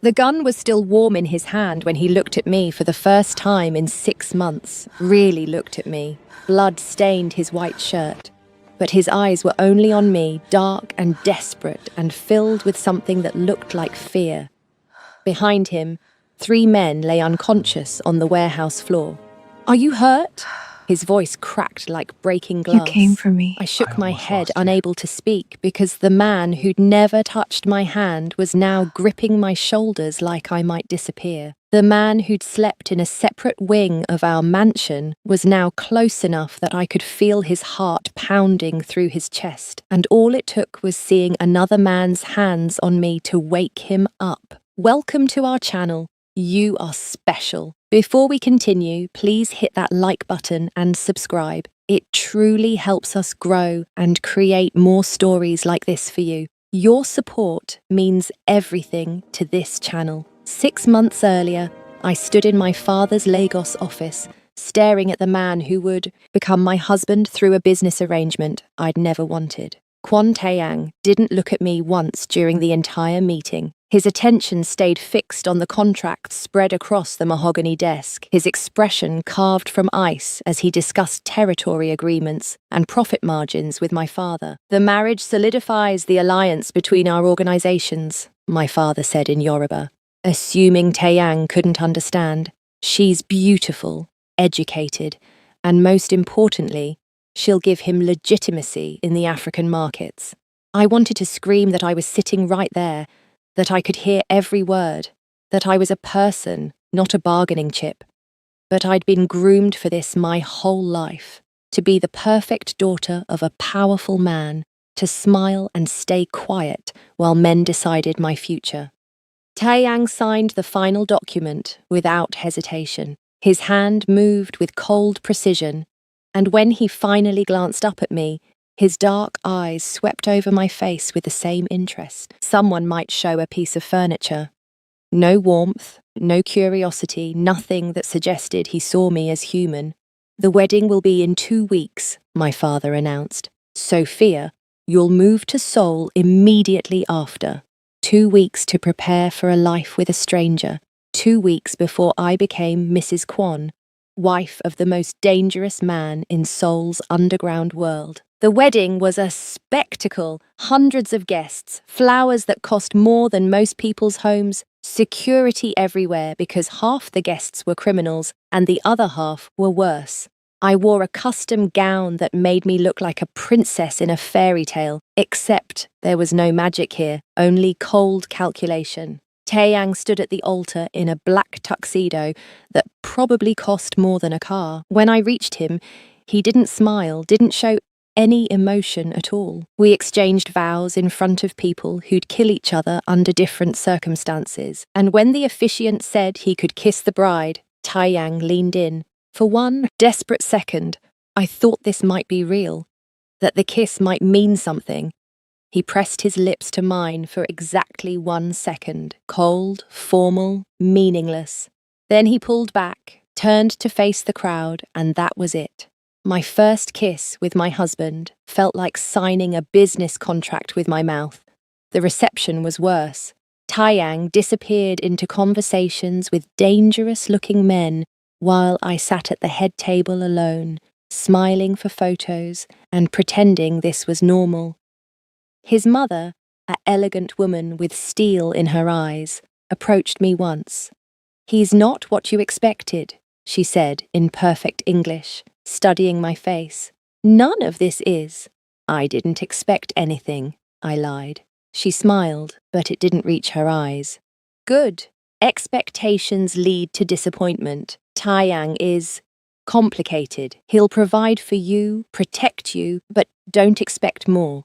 The gun was still warm in his hand when he looked at me for the first time in 6 months. Really looked at me. Blood stained his white shirt. But his eyes were only on me, dark and desperate and filled with something that looked like fear. Behind him, 3 men lay unconscious on the warehouse floor. "Are you hurt?" His voice cracked like breaking glass. You came for me. I shook my head, unable to speak, because the man who'd never touched my hand was now gripping my shoulders like I might disappear. The man who'd slept in a separate wing of our mansion was now close enough that I could feel his heart pounding through his chest, and all it took was seeing another man's hands on me to wake him up. Welcome to our channel. You are special. Before we continue, please hit that like button and subscribe. It truly helps us grow and create more stories like this for you. Your support means everything to this channel. 6 months earlier, I stood in my father's Lagos office, staring at the man who would become my husband through a business arrangement I'd never wanted. Kwon Tae-yang didn't look at me once during the entire meeting. His attention stayed fixed on the contracts spread across the mahogany desk, his expression carved from ice as he discussed territory agreements and profit margins with my father. "The marriage solidifies the alliance between our organizations," my father said in Yoruba, assuming Tae-yang couldn't understand. "She's beautiful, educated, and most importantly, she'll give him legitimacy in the African markets." I wanted to scream that I was sitting right there, that I could hear every word, that I was a person, not a bargaining chip. But I'd been groomed for this my whole life, to be the perfect daughter of a powerful man, to smile and stay quiet while men decided my future. Tae-yang signed the final document without hesitation. His hand moved with cold precision, and when he finally glanced up at me, his dark eyes swept over my face with the same interest someone might show a piece of furniture. No warmth, no curiosity, nothing that suggested he saw me as human. "The wedding will be in 2 weeks," my father announced. "Sophia, you'll move to Seoul immediately after. 2 weeks to prepare for a life with a stranger. 2 weeks before I became Mrs. Kwon, wife of the most dangerous man in Seoul's underground world." The wedding was a spectacle. Hundreds of guests, flowers that cost more than most people's homes, security everywhere because half the guests were criminals and the other half were worse. I wore a custom gown that made me look like a princess in a fairy tale, except there was no magic here, only cold calculation. Tae-yang stood at the altar in a black tuxedo that probably cost more than a car. When I reached him, he didn't smile, didn't show any emotion at all. We exchanged vows in front of people who'd kill each other under different circumstances, and when the officiant said he could kiss the bride, Tae-yang leaned in. For one desperate second, I thought this might be real, that the kiss might mean something. He pressed his lips to mine for exactly 1 second, cold, formal, meaningless. Then he pulled back, turned to face the crowd, and that was it. My first kiss with my husband felt like signing a business contract with my mouth. The reception was worse. Tae-yang disappeared into conversations with dangerous-looking men while I sat at the head table alone, smiling for photos and pretending this was normal. His mother, an elegant woman with steel in her eyes, approached me once. "He's not what you expected," she said in perfect English, studying my face. "None of this is." "I didn't expect anything," I lied. She smiled, but it didn't reach her eyes. "Good. Expectations lead to disappointment. Tae-yang is complicated. He'll provide for you, protect you, but don't expect more.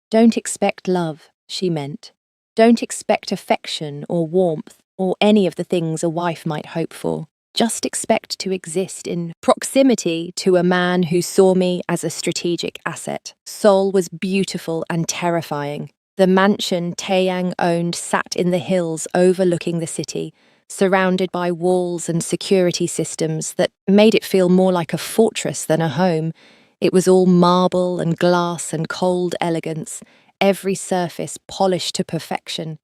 Don't expect love," she meant. "Don't expect affection or warmth or any of the things a wife might hope for. Just expect to exist in proximity to a man who saw me as a strategic asset." Seoul was beautiful and terrifying. The mansion Tae-yang owned sat in the hills overlooking the city, surrounded by walls and security systems that made it feel more like a fortress than a home. It was all marble and glass and cold elegance, every surface polished to perfection.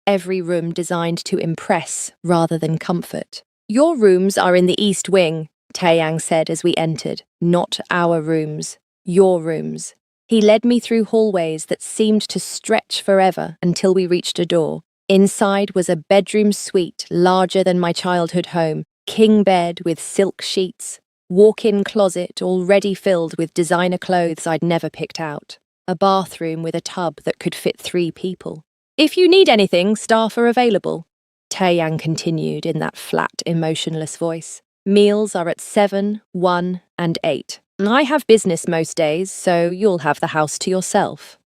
every room designed to impress rather than comfort. "Your rooms are in the East Wing," Taeyang said as we entered. "Not our rooms. Your rooms." He led me through hallways that seemed to stretch forever until we reached a door. Inside was a bedroom suite larger than my childhood home, king bed with silk sheets, walk-in closet already filled with designer clothes I'd never picked out, a bathroom with a tub that could fit 3 people. "If you need anything, staff are available," Taeyang continued in that flat, emotionless voice. "Meals are at 7, 1, and 8. I have business most days, so you'll have the house to yourself."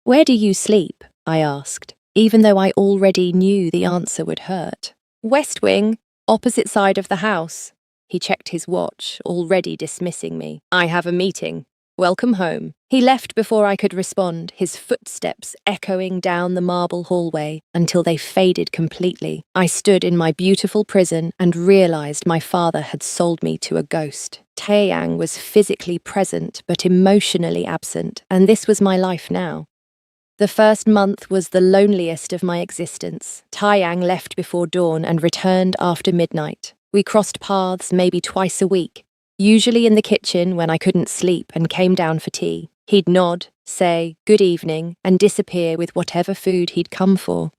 "Where do you sleep?" I asked, even though I already knew the answer would hurt. "West Wing, opposite side of the house." He checked his watch, already dismissing me. "I have a meeting. Welcome home." He left before I could respond, his footsteps echoing down the marble hallway until they faded completely. I stood in my beautiful prison and realized my father had sold me to a ghost. Taeyang was physically present but emotionally absent, and this was my life now. The first month was the loneliest of my existence. Taeyang left before dawn and returned after midnight. We crossed paths maybe twice a week, usually in the kitchen when I couldn't sleep and came down for tea. He'd nod, say, "Good evening," and disappear with whatever food he'd come for.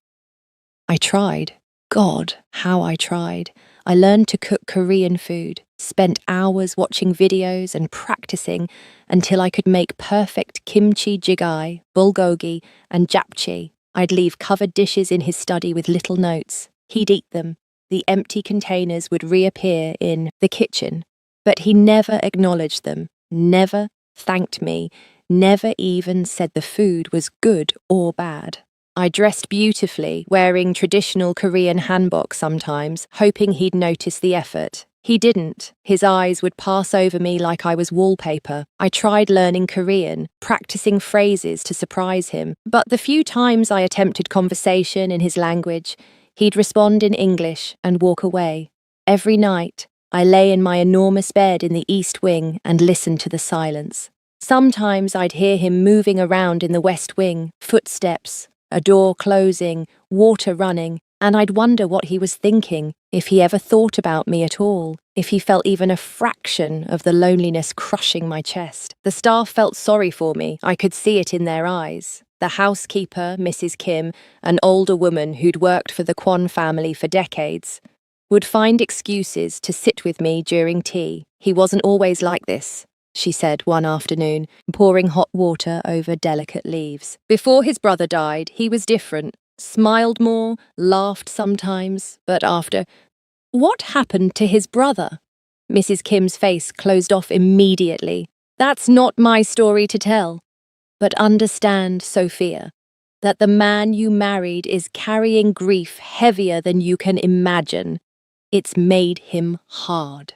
I tried. God, how I tried. I learned to cook Korean food, spent hours watching videos and practicing until I could make perfect kimchi jjigae, bulgogi, and japchae. I'd leave covered dishes in his study with little notes. He'd eat them. The empty containers would reappear in the kitchen. But he never acknowledged them, never thanked me, never even said the food was good or bad. I dressed beautifully, wearing traditional Korean hanbok sometimes, hoping he'd notice the effort. He didn't. His eyes would pass over me like I was wallpaper. I tried learning Korean, practicing phrases to surprise him, but the few times I attempted conversation in his language, he'd respond in English and walk away. Every night, I lay in my enormous bed in the East Wing and listened to the silence. Sometimes I'd hear him moving around in the West Wing, footsteps, a door closing, water running, and I'd wonder what he was thinking, if he ever thought about me at all, if he felt even a fraction of the loneliness crushing my chest. The staff felt sorry for me. I could see it in their eyes. The housekeeper, Mrs. Kim, an older woman who'd worked for the Kwon family for decades, would find excuses to sit with me during tea. "He wasn't always like this," she said one afternoon, pouring hot water over delicate leaves. "Before his brother died, he was different. Smiled more, laughed sometimes, but after—" "What happened to his brother?" Mrs. Kim's face closed off immediately. "That's not my story to tell. But understand, Sophia, that the man you married is carrying grief heavier than you can imagine. It's made him hard."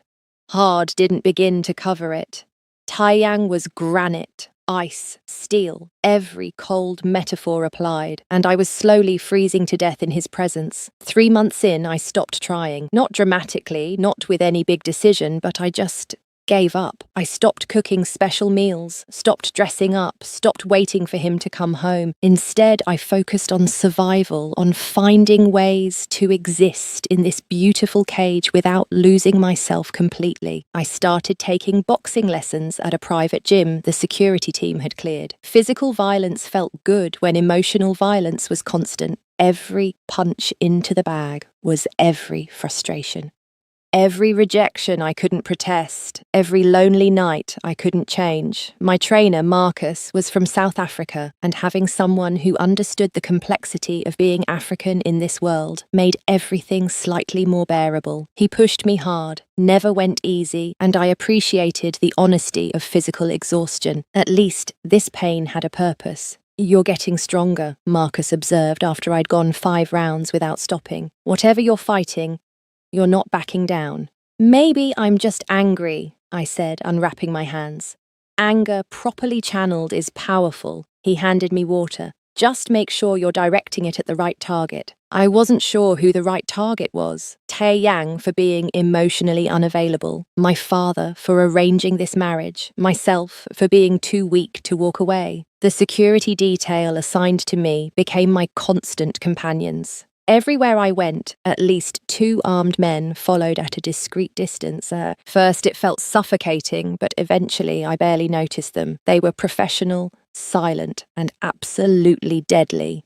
Hard didn't begin to cover it. Taeyang was granite, ice, steel, every cold metaphor applied, and I was slowly freezing to death in his presence. 3 months in, I stopped trying. Not dramatically, not with any big decision, but I just gave up. I stopped cooking special meals, stopped dressing up, stopped waiting for him to come home. Instead, I focused on survival, on finding ways to exist in this beautiful cage without losing myself completely. I started taking boxing lessons at a private gym the security team had cleared. Physical violence felt good when emotional violence was constant. Every punch into the bag was every frustration. Every rejection I couldn't protest, every lonely night I couldn't change. My trainer, Marcus, was from South Africa, and having someone who understood the complexity of being African in this world made everything slightly more bearable. He pushed me hard, never went easy, and I appreciated the honesty of physical exhaustion. At least this pain had a purpose. "You're getting stronger," Marcus observed after I'd gone 5 rounds without stopping. "Whatever you're fighting, you're not backing down." "Maybe I'm just angry," I said, unwrapping my hands. "Anger properly channeled is powerful." He handed me water. "Just make sure you're directing it at the right target." I wasn't sure who the right target was. Taeyang for being emotionally unavailable, my father for arranging this marriage, myself for being too weak to walk away. The security detail assigned to me became my constant companions. Everywhere I went, at least 2 armed men followed at a discreet distance. First it felt suffocating, but eventually I barely noticed them. They were professional, silent, and absolutely deadly.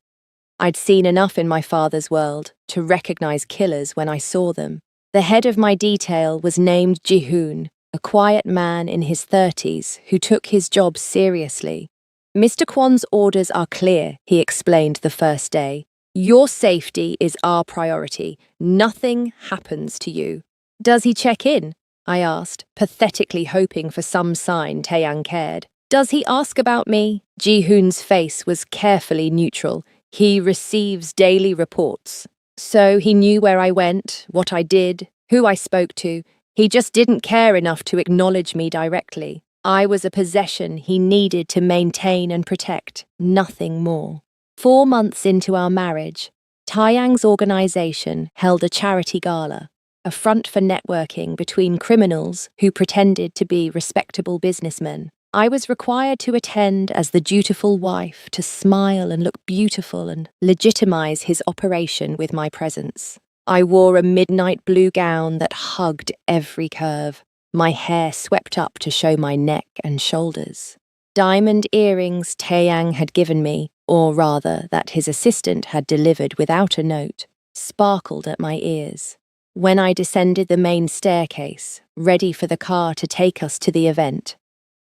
I'd seen enough in my father's world to recognize killers when I saw them. The head of my detail was named Jihoon, a quiet man in his 30s who took his job seriously. Mr. Kwon's orders are clear, he explained the first day. Your safety is our priority. Nothing happens to you. Does he check in? I asked, pathetically hoping for some sign Taeyang cared. Does he ask about me? Ji-hoon's face was carefully neutral. He receives daily reports. So he knew where I went, what I did, who I spoke to. He just didn't care enough to acknowledge me directly. I was a possession he needed to maintain and protect, nothing more. 4 months into our marriage, Taeyang's organization held a charity gala, a front for networking between criminals who pretended to be respectable businessmen. I was required to attend as the dutiful wife, to smile and look beautiful and legitimize his operation with my presence. I wore a midnight blue gown that hugged every curve, my hair swept up to show my neck and shoulders. Diamond earrings Taeyang had given me, or rather that his assistant had delivered without a note, sparkled at my ears. When I descended the main staircase, ready for the car to take us to the event,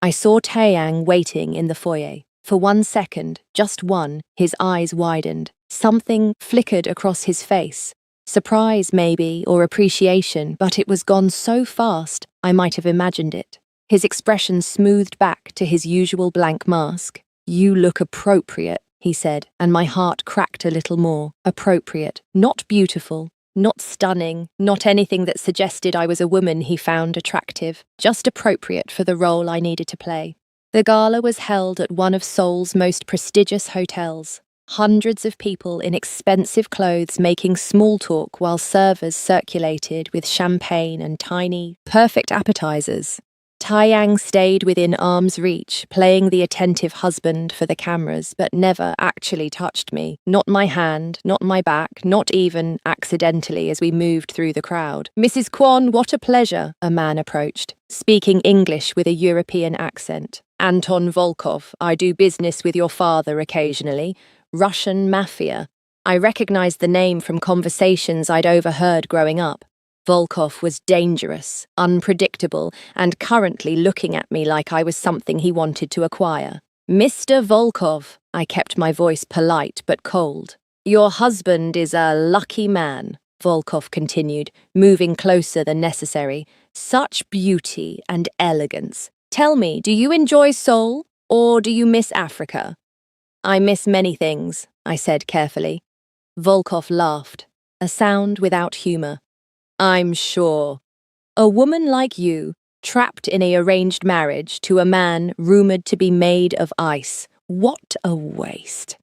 I saw Taeyang waiting in the foyer. For 1 second, just one, his eyes widened. Something flickered across his face. Surprise, maybe, or appreciation, but it was gone so fast I might have imagined it. His expression smoothed back to his usual blank mask. You look appropriate, he said, and my heart cracked a little more. Appropriate, not beautiful, not stunning, not anything that suggested I was a woman he found attractive, just appropriate for the role I needed to play. The gala was held at one of Seoul's most prestigious hotels. Hundreds of people in expensive clothes making small talk while servers circulated with champagne and tiny, perfect appetizers. Taeyang stayed within arm's reach, playing the attentive husband for the cameras, but never actually touched me. Not my hand, not my back, not even accidentally as we moved through the crowd. Mrs. Kwon, what a pleasure, a man approached, speaking English with a European accent. Anton Volkov, I do business with your father occasionally. Russian Mafia. I recognized the name from conversations I'd overheard growing up. Volkov was dangerous, unpredictable, and currently looking at me like I was something he wanted to acquire. Mr. Volkov, I kept my voice polite but cold. Your husband is a lucky man, Volkov continued, moving closer than necessary. Such beauty and elegance. Tell me, do you enjoy Seoul, or do you miss Africa? I miss many things, I said carefully. Volkov laughed, a sound without humor. I'm sure. A woman like you, trapped in a arranged marriage to a man rumored to be made of ice. What a waste.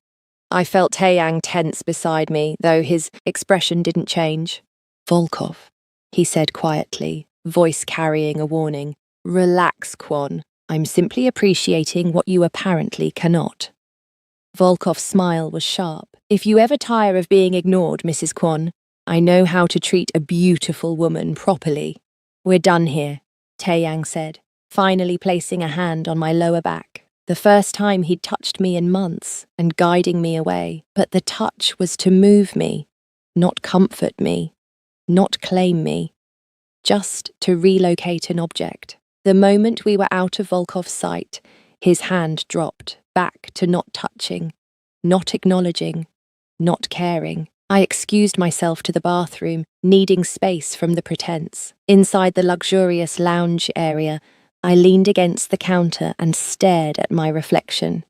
I felt Taeyang tense beside me, though his expression didn't change. Volkov, he said quietly, voice carrying a warning. Relax, Kwon. I'm simply appreciating what you apparently cannot. Volkov's smile was sharp. If you ever tire of being ignored, Mrs. Kwon, I know how to treat a beautiful woman properly. We're done here, Taeyang said, finally placing a hand on my lower back. The first time he'd touched me in months and guiding me away. But the touch was to move me, not comfort me, not claim me, just to relocate an object. The moment we were out of Volkov's sight, his hand dropped, back to not touching, not acknowledging, not caring. I excused myself to the bathroom, needing space from the pretense. Inside the luxurious lounge area, I leaned against the counter and stared at my reflection.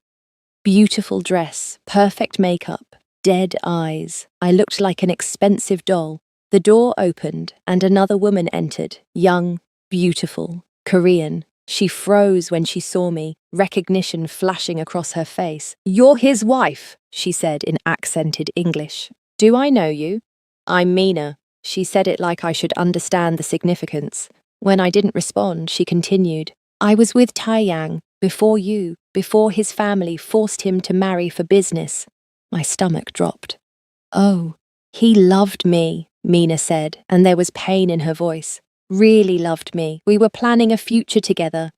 Beautiful dress, perfect makeup, dead eyes. I looked like an expensive doll. The door opened and another woman entered, young, beautiful, Korean. She froze when she saw me, recognition flashing across her face. You're his wife, she said in accented English. Do I know you? I'm Mina. She said it like I should understand the significance. When I didn't respond, she continued. I was with Taeyang, before you, before his family forced him to marry for business. My stomach dropped. Oh, he loved me, Mina said, and there was pain in her voice. Really loved me. We were planning a future together.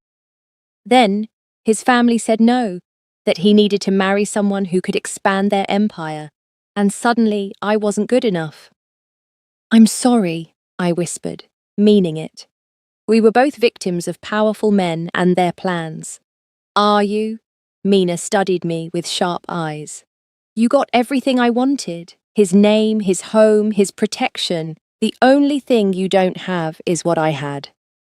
Then, his family said no, that he needed to marry someone who could expand their empire, and suddenly I wasn't good enough. I'm sorry, I whispered, meaning it. We were both victims of powerful men and their plans. Are you? Mina studied me with sharp eyes. You got everything I wanted. His name, his home, his protection. The only thing you don't have is what I had.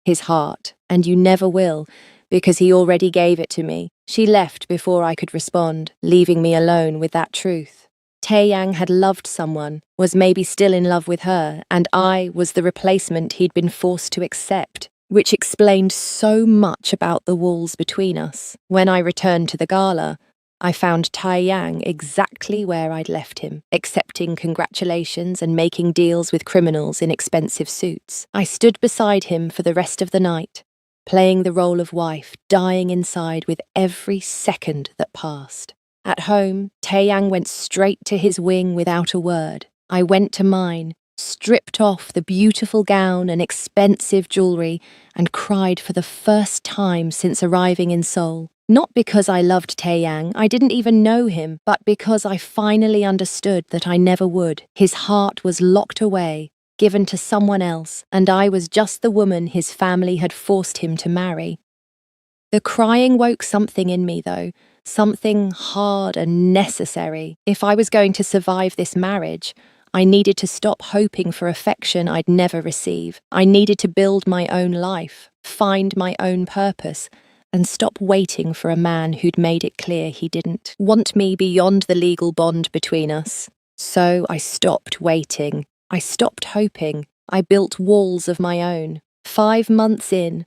His heart, and you never will, because he already gave it to me. She left before I could respond, leaving me alone with that truth. Taeyang had loved someone, was maybe still in love with her, and I was the replacement he'd been forced to accept, which explained so much about the walls between us. When I returned to the gala, I found Taeyang exactly where I'd left him, accepting congratulations and making deals with criminals in expensive suits. I stood beside him for the rest of the night, playing the role of wife, dying inside with every second that passed. At home, Taeyang went straight to his wing without a word. I went to mine, stripped off the beautiful gown and expensive jewelry, and cried for the first time since arriving in Seoul. Not because I loved Taeyang, I didn't even know him, but because I finally understood that I never would. His heart was locked away, given to someone else, and I was just the woman his family had forced him to marry. The crying woke something in me, though, something hard and necessary. If I was going to survive this marriage, I needed to stop hoping for affection I'd never receive. I needed to build my own life, find my own purpose, and stop waiting for a man who'd made it clear he didn't want me beyond the legal bond between us. So I stopped waiting. I stopped hoping. I built walls of my own. 5 months in,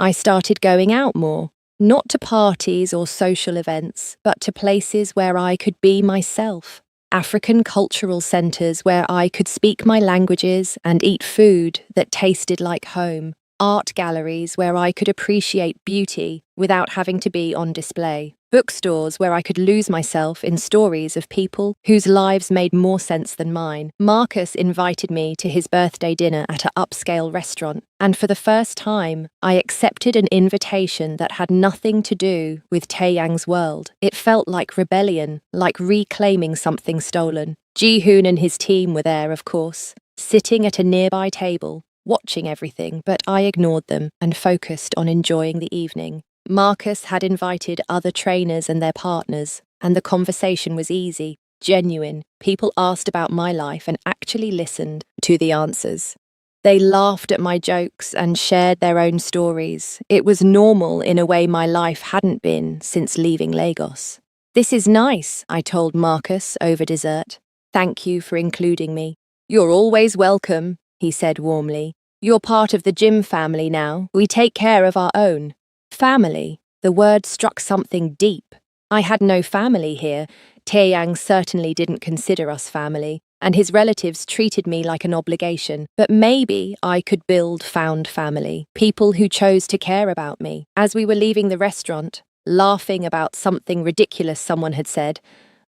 I started going out more, not to parties or social events, but to places where I could be myself. African cultural centres where I could speak my languages and eat food that tasted like home. Art galleries where I could appreciate beauty without having to be on display. Bookstores where I could lose myself in stories of people whose lives made more sense than mine. Marcus invited me to his birthday dinner at an upscale restaurant, and for the first time, I accepted an invitation that had nothing to do with Taeyang's world. It felt like rebellion, like reclaiming something stolen. Ji-hoon and his team were there, of course, sitting at a nearby table, watching everything, but I ignored them and focused on enjoying the evening. Marcus had invited other trainers and their partners, and the conversation was easy, genuine. People asked about my life and actually listened to the answers. They laughed at my jokes and shared their own stories. It was normal in a way my life hadn't been since leaving Lagos. This is nice, I told Marcus over dessert. Thank you for including me. You're always welcome, he said warmly. You're part of the gym family now. We take care of our own. Family. The word struck something deep. I had no family here. Taeyang certainly didn't consider us family, and his relatives treated me like an obligation. But maybe I could build found family, people who chose to care about me. As we were leaving the restaurant, laughing about something ridiculous someone had said,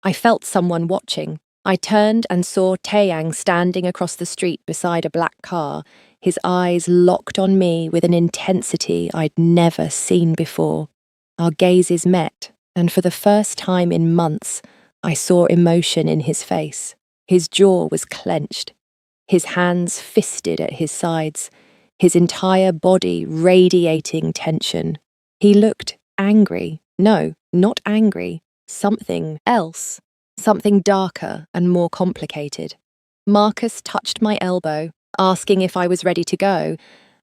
I felt someone watching. I turned and saw Taeyang standing across the street beside a black car, his eyes locked on me with an intensity I'd never seen before. Our gazes met, and for the first time in months, I saw emotion in his face. His jaw was clenched, his hands fisted at his sides, his entire body radiating tension. He looked angry. No, not angry. Something else. Something darker and more complicated. Marcus touched my elbow, asking if I was ready to go,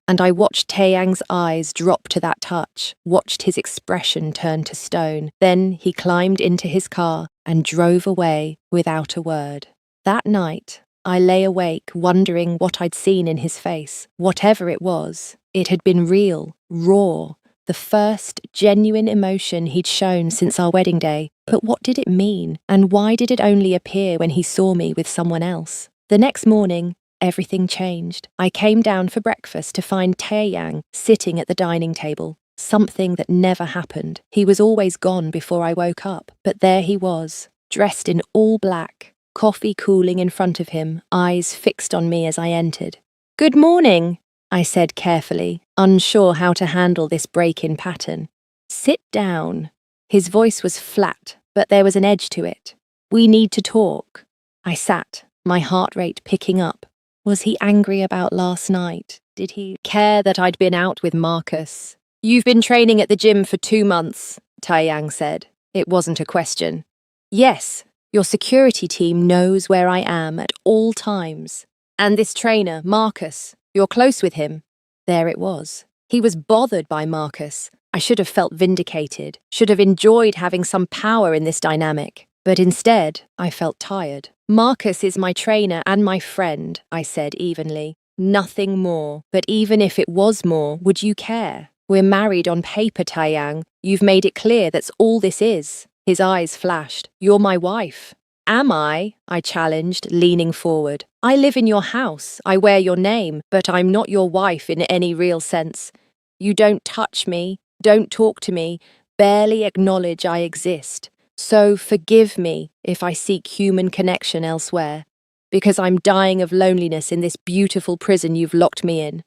and I watched Taeyang's eyes drop to that touch, watched his expression turn to stone. Then he climbed into his car and drove away without a word. That night, I lay awake wondering what I'd seen in his face. Whatever it was, it had been real, raw, the first genuine emotion he'd shown since our wedding day. But what did it mean? And why did it only appear when he saw me with someone else? The next morning, everything changed. I came down for breakfast to find Taeyang sitting at the dining table. Something that never happened. He was always gone before I woke up, but there he was, dressed in all black, coffee cooling in front of him, eyes fixed on me as I entered. "Good morning," I said carefully, unsure how to handle this break-in pattern. "Sit down." His voice was flat, but there was an edge to it. "We need to talk." I sat, my heart rate picking up. Was he angry about last night? Did he care that I'd been out with Marcus? "You've been training at the gym for 2 months, Taeyang said. It wasn't a question. "Yes, your security team knows where I am at all times. And this trainer, Marcus, you're close with him." There it was. He was bothered by Marcus. I should have felt vindicated, should have enjoyed having some power in this dynamic. But instead, I felt tired. "Marcus is my trainer and my friend," I said evenly. "Nothing more. But even if it was more, would you care? We're married on paper, Taeyang. You've made it clear that's all this is." His eyes flashed. "You're my wife." "Am I?" I challenged, leaning forward. "I live in your house, I wear your name, but I'm not your wife in any real sense. You don't touch me, don't talk to me, barely acknowledge I exist. So forgive me if I seek human connection elsewhere, because I'm dying of loneliness in this beautiful prison you've locked me in."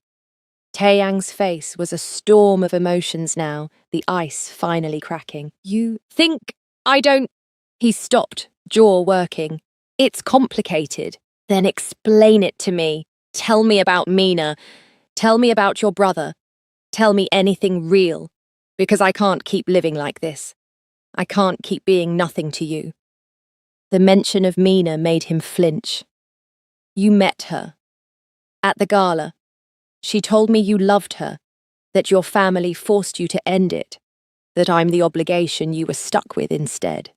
Taeyang's face was a storm of emotions now, the ice finally cracking. "You think I don't—" He stopped, jaw working. "It's complicated." "Then explain it to me. Tell me about Mina. Tell me about your brother. Tell me anything real. Because I can't keep living like this. I can't keep being nothing to you." The mention of Mina made him flinch. "You met her. At the gala. She told me you loved her, that your family forced you to end it, that I'm the obligation you were stuck with instead."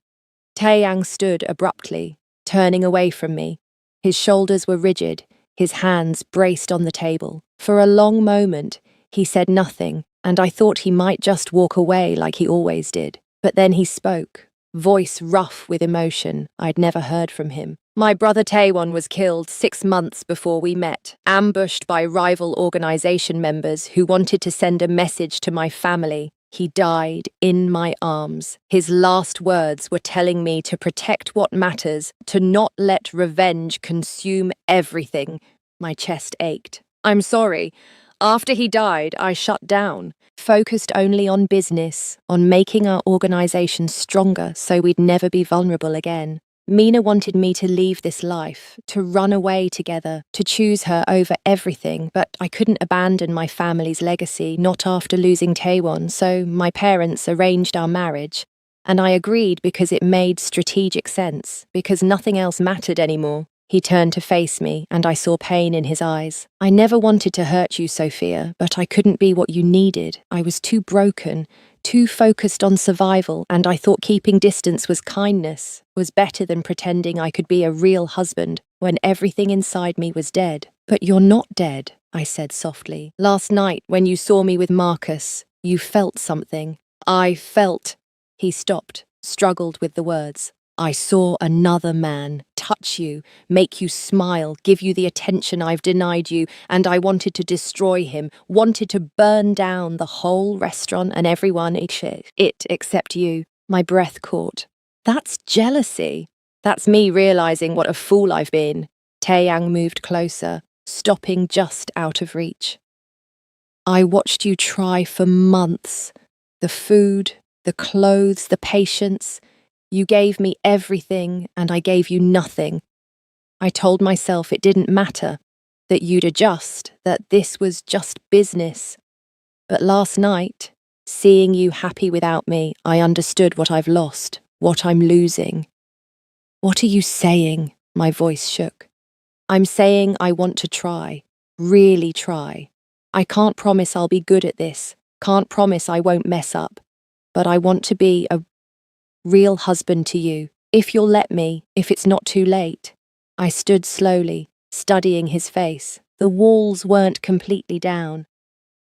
Taeyang stood abruptly, turning away from me. His shoulders were rigid, his hands braced on the table. For a long moment, he said nothing, and I thought he might just walk away like he always did. But then he spoke, voice rough with emotion. I'd never heard from him. "My brother Taewon was killed 6 months before we met, ambushed by rival organization members who wanted to send a message to my family. He died in my arms. His last words were telling me to protect what matters, to not let revenge consume everything." My chest ached. "I'm sorry. After he died, I shut down, focused only on business, on making our organization stronger so we'd never be vulnerable again. Mina wanted me to leave this life, to run away together, to choose her over everything, but I couldn't abandon my family's legacy, not after losing Taewon, so my parents arranged our marriage. And I agreed because it made strategic sense, because nothing else mattered anymore." He turned to face me, and I saw pain in his eyes. "I never wanted to hurt you, Sophia, but I couldn't be what you needed. I was too broken, too focused on survival, and I thought keeping distance was kindness, was better than pretending I could be a real husband when everything inside me was dead." "But you're not dead," I said softly. "Last night, when you saw me with Marcus, you felt something." "I felt—" He stopped, struggled with the words. "I saw another man touch you, make you smile, give you the attention I've denied you, and I wanted to destroy him, wanted to burn down the whole restaurant and everyone it except you." My breath caught. "That's jealousy. That's me realizing what a fool I've been." Taeyang moved closer, stopping just out of reach. "I watched you try for months. The food, the clothes, the patience. You gave me everything, and I gave you nothing. I told myself it didn't matter, that you'd adjust, that this was just business. But last night, seeing you happy without me, I understood what I've lost, what I'm losing." "What are you saying?" My voice shook. "I'm saying I want to try, really try. I can't promise I'll be good at this, can't promise I won't mess up, but I want to be a real husband to you, if you'll let me, if it's not too late." I stood slowly, studying his face. The walls weren't completely down.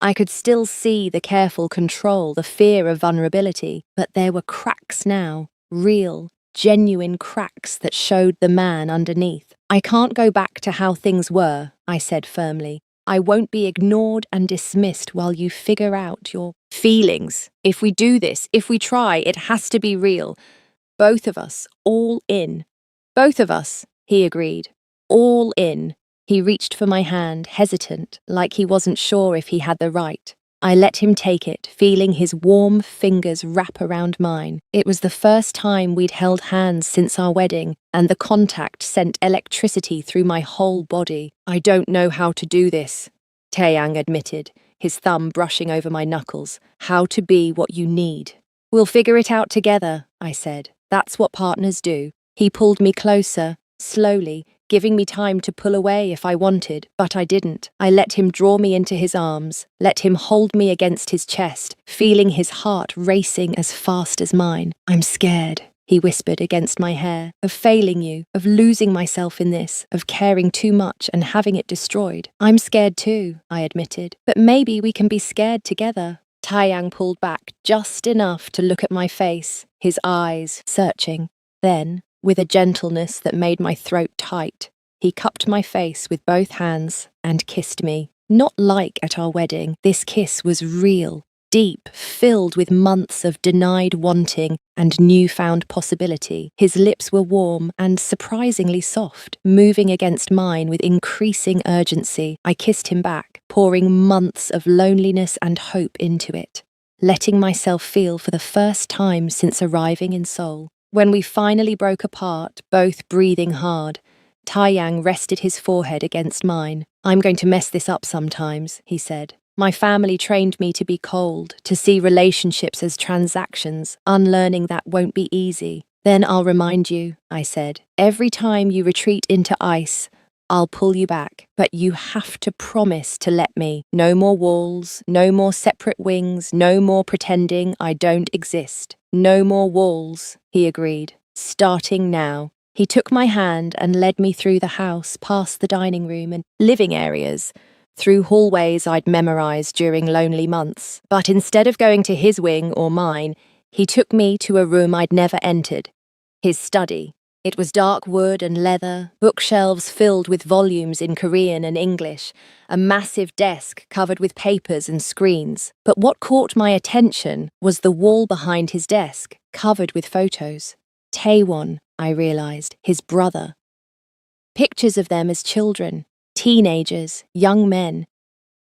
I could still see the careful control, the fear of vulnerability, but there were cracks now, real, genuine cracks that showed the man underneath. "I can't go back to how things were," I said firmly. I won't be ignored and dismissed while you figure out your feelings. If we do this, if we try, it has to be real. Both of us, all in. Both of us, he agreed. All in. He reached for my hand, hesitant, like he wasn't sure if he had the right. I let him take it, feeling his warm fingers wrap around mine. It was the first time we'd held hands since our wedding, and the contact sent electricity through my whole body. I don't know how to do this, Taeyang admitted, his thumb brushing over my knuckles. How to be what you need. We'll figure it out together, I said. That's what partners do. He pulled me closer, slowly, giving me time to pull away if I wanted, but I didn't. I let him draw me into his arms, let him hold me against his chest, feeling his heart racing as fast as mine. I'm scared, he whispered against my hair, of failing you, of losing myself in this, of caring too much and having it destroyed. I'm scared too, I admitted, but maybe we can be scared together. Taeyang pulled back just enough to look at my face, his eyes searching. Then, with a gentleness that made my throat tight, he cupped my face with both hands and kissed me. Not like at our wedding, this kiss was real, deep, filled with months of denied wanting and newfound possibility. His lips were warm and surprisingly soft, moving against mine with increasing urgency. I kissed him back, pouring months of loneliness and hope into it, letting myself feel for the first time since arriving in Seoul. When we finally broke apart, both breathing hard, Taeyang rested his forehead against mine. I'm going to mess this up sometimes, he said. My family trained me to be cold, to see relationships as transactions. Unlearning that won't be easy. Then I'll remind you, I said. Every time you retreat into ice, I'll pull you back, but you have to promise to let me. No more walls, no more separate wings, no more pretending I don't exist. No more walls, he agreed. Starting now. He took my hand and led me through the house, past the dining room and living areas, through hallways I'd memorized during lonely months. But instead of going to his wing or mine, he took me to a room I'd never entered. His study. It was dark wood and leather, bookshelves filled with volumes in Korean and English, a massive desk covered with papers and screens. But what caught my attention was the wall behind his desk, covered with photos. Taewon, I realized, his brother. Pictures of them as children, teenagers, young men,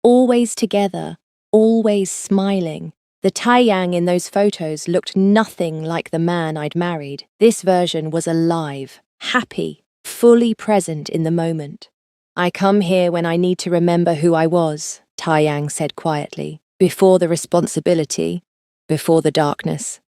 always together, always smiling. The Taeyang in those photos looked nothing like the man I'd married. This version was alive, happy, fully present in the moment. I come here when I need to remember who I was, Taeyang said quietly, before the responsibility, before the darkness.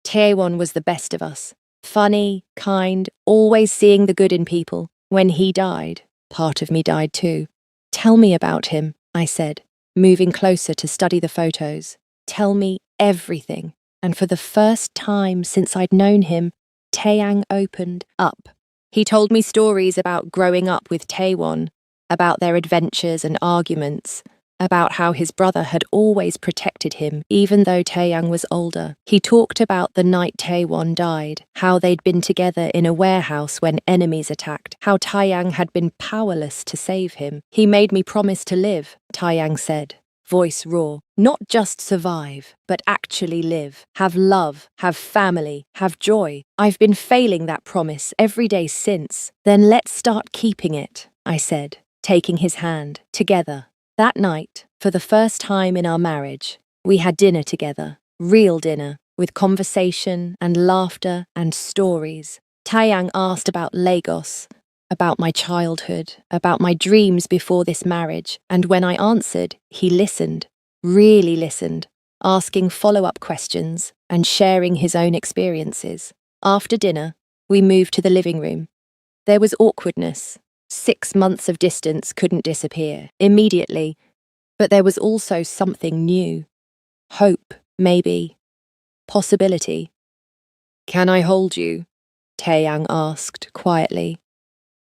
Taewon was the best of us, funny, kind, always seeing the good in people. When he died, part of me died too. Tell me about him, I said, moving closer to study the photos. Tell me everything. And for the first time since I'd known him, Taeyang opened up. He told me stories about growing up with Taewon, about their adventures and arguments, about how his brother had always protected him, even though Taeyang was older. He talked about the night Taewon died, how they'd been together in a warehouse when enemies attacked, how Taeyang had been powerless to save him. He made me promise to live, Taeyang said, voice raw. Not just survive, but actually live. Have love, have family, have joy. I've been failing that promise every day since. Then let's start keeping it, I said, taking his hand, together. That night, for the first time in our marriage, we had dinner together, real dinner, with conversation and laughter and stories. Taeyang asked about Lagos, about my childhood, about my dreams before this marriage, and when I answered, he listened, really listened, asking follow-up questions and sharing his own experiences. After dinner, we moved to the living room. There was awkwardness. 6 months of distance couldn't disappear immediately, but there was also something new. Hope, maybe. Possibility. Can I hold you? Taeyang asked quietly.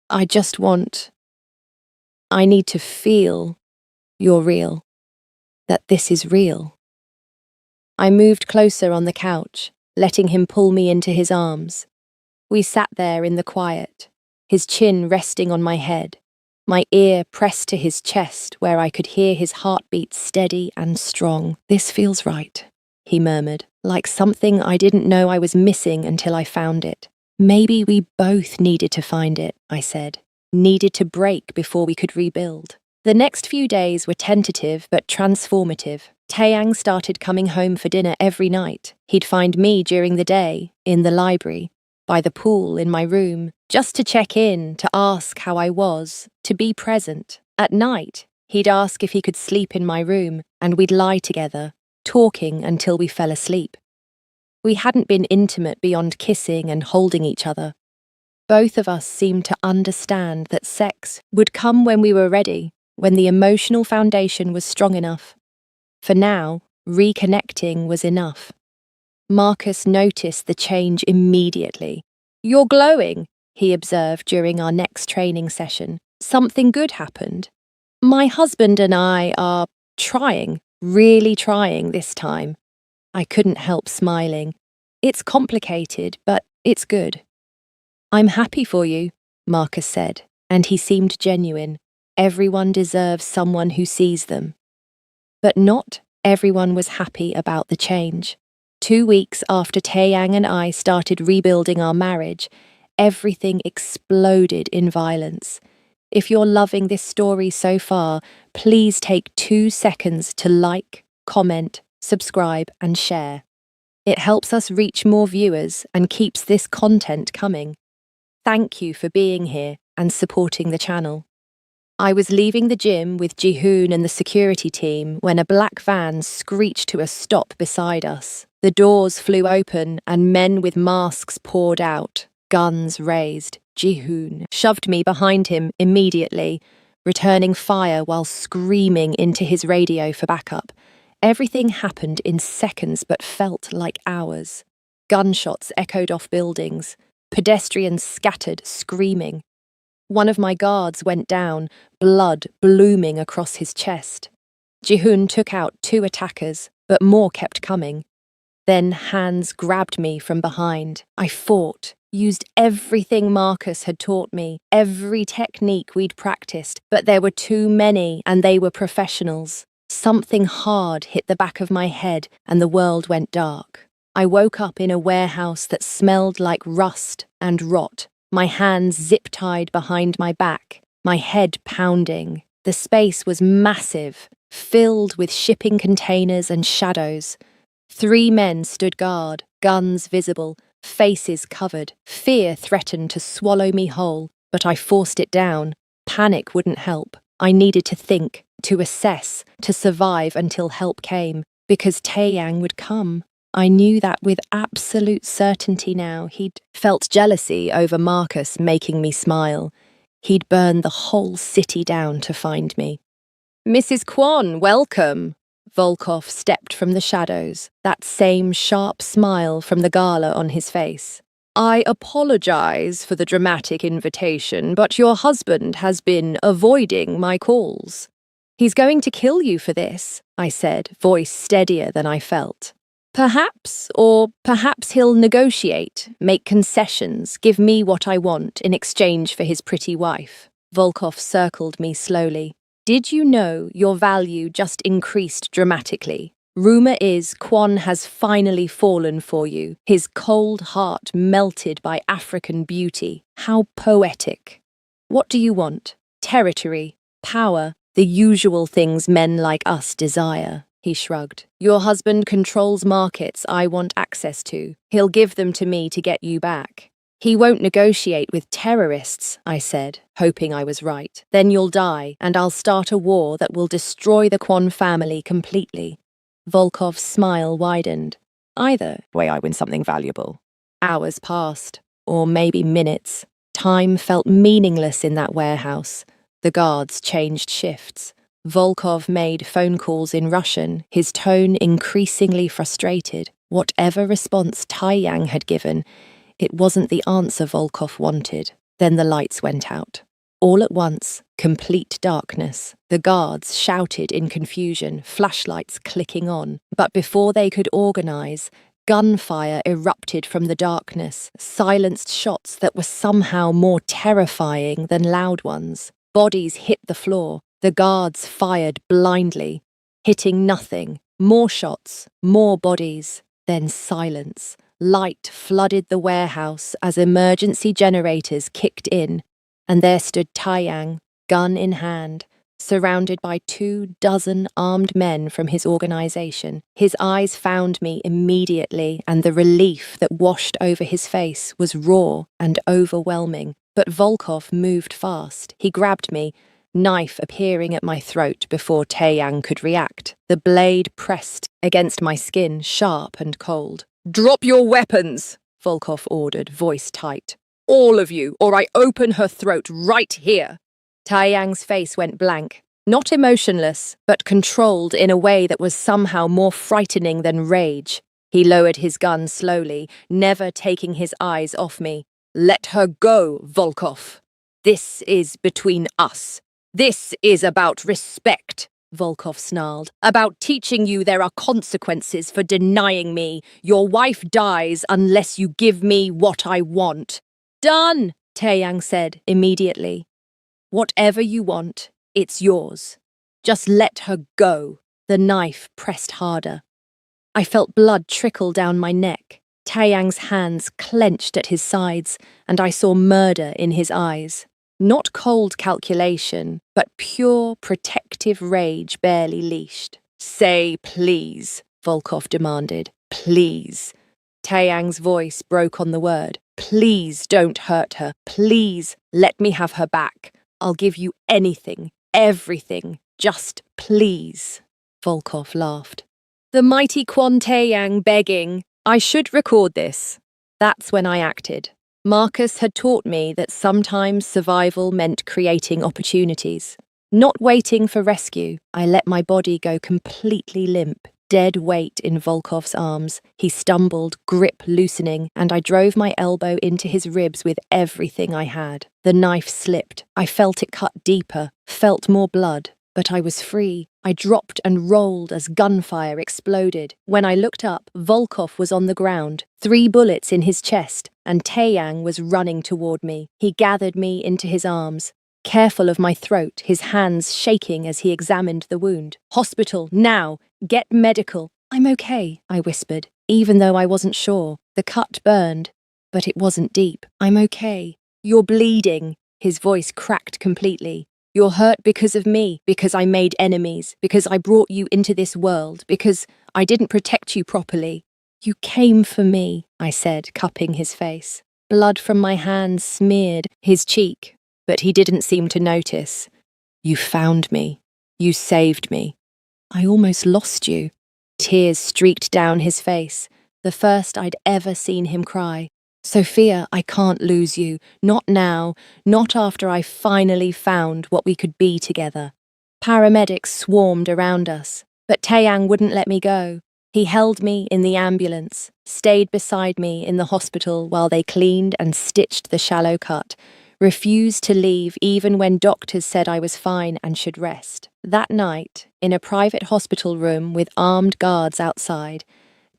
I need to feel you're real, that this is real. I moved closer on the couch, letting him pull me into his arms. We sat there in the quiet, his chin resting on my head, my ear pressed to his chest where I could hear his heartbeat steady and strong. "This feels right," he murmured, like something I didn't know I was missing until I found it. "Maybe we both needed to find it," I said. "Needed to break before we could rebuild." The next few days were tentative but transformative. Taeyang started coming home for dinner every night. He'd find me during the day, in the library, by the pool, in my room, just to check in, to ask how I was, to be present. At night, he'd ask if he could sleep in my room, and we'd lie together, talking until we fell asleep. We hadn't been intimate beyond kissing and holding each other. Both of us seemed to understand that sex would come when we were ready, when the emotional foundation was strong enough. For now, reconnecting was enough. Marcus noticed the change immediately. "You're glowing," he observed during our next training session. "Something good happened." "My husband and I are trying, really trying this time." I couldn't help smiling. "It's complicated, but it's good." "I'm happy for you," Marcus said, and he seemed genuine. Everyone deserves someone who sees them. But not everyone was happy about the change. 2 weeks after Taeyang and I started rebuilding our marriage, everything exploded in violence. If you're loving this story so far, please take 2 seconds to like, comment, subscribe, and share. It helps us reach more viewers and keeps this content coming. Thank you for being here and supporting the channel. I was leaving the gym with Jihoon and the security team when a black van screeched to a stop beside us. The doors flew open and men with masks poured out, guns raised. Jihoon shoved me behind him immediately, returning fire while screaming into his radio for backup. Everything happened in seconds but felt like hours. Gunshots echoed off buildings. Pedestrians scattered, screaming. One of my guards went down, blood blooming across his chest. Jihoon took out 2 attackers, but more kept coming. Then hands grabbed me from behind. I fought, used everything Marcus had taught me, every technique we'd practiced, but there were too many and they were professionals. Something hard hit the back of my head and the world went dark. I woke up in a warehouse that smelled like rust and rot. My hands zip-tied behind my back, my head pounding. The space was massive, filled with shipping containers and shadows. 3 men stood guard, guns visible, faces covered. Fear threatened to swallow me whole, but I forced it down. Panic wouldn't help. I needed to think, to assess, to survive until help came, because Taeyang would come. I knew that with absolute certainty now. He'd felt jealousy over Marcus making me smile. He'd burn the whole city down to find me. "Mrs. Kwon, welcome!" Volkov stepped from the shadows, that same sharp smile from the gala on his face. "I apologize for the dramatic invitation, but your husband has been avoiding my calls." "He's going to kill you for this," I said, voice steadier than I felt. Perhaps he'll negotiate, make concessions, give me what I want in exchange for his pretty wife." Volkov circled me slowly. "Did you know your value just increased dramatically? Rumor is Kwon has finally fallen for you, his cold heart melted by African beauty. How poetic. What do you want? Territory, power, the usual things men like us desire." He shrugged. "Your husband controls markets I want access to. He'll give them to me to get you back." "He won't negotiate with terrorists," I said, hoping I was right. "Then you'll die, and I'll start a war that will destroy the Kwon family completely." Volkov's smile widened. "Either way I win something valuable." Hours passed, or maybe minutes. Time felt meaningless in that warehouse. The guards changed shifts. Volkov made phone calls in Russian, his tone increasingly frustrated. Whatever response Taeyang had given, it wasn't the answer Volkov wanted. Then the lights went out. All at once, complete darkness. The guards shouted in confusion, flashlights clicking on. But before they could organize, gunfire erupted from the darkness, silenced shots that were somehow more terrifying than loud ones. Bodies hit the floor. The guards fired blindly, hitting nothing. More shots, more bodies, then silence. Light flooded the warehouse as emergency generators kicked in, and there stood Taiyang, gun in hand, surrounded by 24 armed men from his organization. His eyes found me immediately, and the relief that washed over his face was raw and overwhelming. But Volkov moved fast. He grabbed me, knife appearing at my throat before Taeyang could react. The blade pressed against my skin, sharp and cold. "Drop your weapons," Volkov ordered, voice tight. "All of you, or I open her throat right here." Taeyang's face went blank, not emotionless, but controlled in a way that was somehow more frightening than rage. He lowered his gun slowly, never taking his eyes off me. "Let her go, Volkov. This is between us. This is about respect," Volkov snarled. "About teaching you there are consequences for denying me. Your wife dies unless you give me what I want." "Done," Taeyang said immediately. "Whatever you want, it's yours. Just let her go." The knife pressed harder. I felt blood trickle down my neck. Taeyang's hands clenched at his sides, and I saw murder in his eyes. Not cold calculation, but pure protective rage barely leashed. "Say please," Volkov demanded. "Please." Taeyang's voice broke on the word. "Please don't hurt her. Please let me have her back. I'll give you anything, everything. Just please." Volkov laughed. The mighty Quan Taeyang begging. I should record this. That's when I acted. Marcus had taught me that sometimes survival meant creating opportunities. Not waiting for rescue, I let my body go completely limp, dead weight in Volkov's arms. He stumbled, grip loosening, and I drove my elbow into his ribs with everything I had. The knife slipped. I felt it cut deeper, felt more blood. But I was free. I dropped and rolled as gunfire exploded. When I looked up, Volkov was on the ground, 3 bullets in his chest, and Taeyang was running toward me. He gathered me into his arms, careful of my throat, his hands shaking as he examined the wound. "Hospital, now! Get medical!" "I'm okay," I whispered, even though I wasn't sure. The cut burned, but it wasn't deep. "I'm okay." "You're bleeding." His voice cracked completely. "You're hurt because of me, because I made enemies, because I brought you into this world, because I didn't protect you properly." "You came for me," I said, cupping his face. Blood from my hands smeared his cheek, but he didn't seem to notice. "You found me. You saved me. I almost lost you." Tears streaked down his face, the first I'd ever seen him cry. "Sophia, I can't lose you. Not now. Not after I finally found what we could be together." Paramedics swarmed around us, but Taeyang wouldn't let me go. He held me in the ambulance, stayed beside me in the hospital while they cleaned and stitched the shallow cut, refused to leave even when doctors said I was fine and should rest. That night, in a private hospital room with armed guards outside,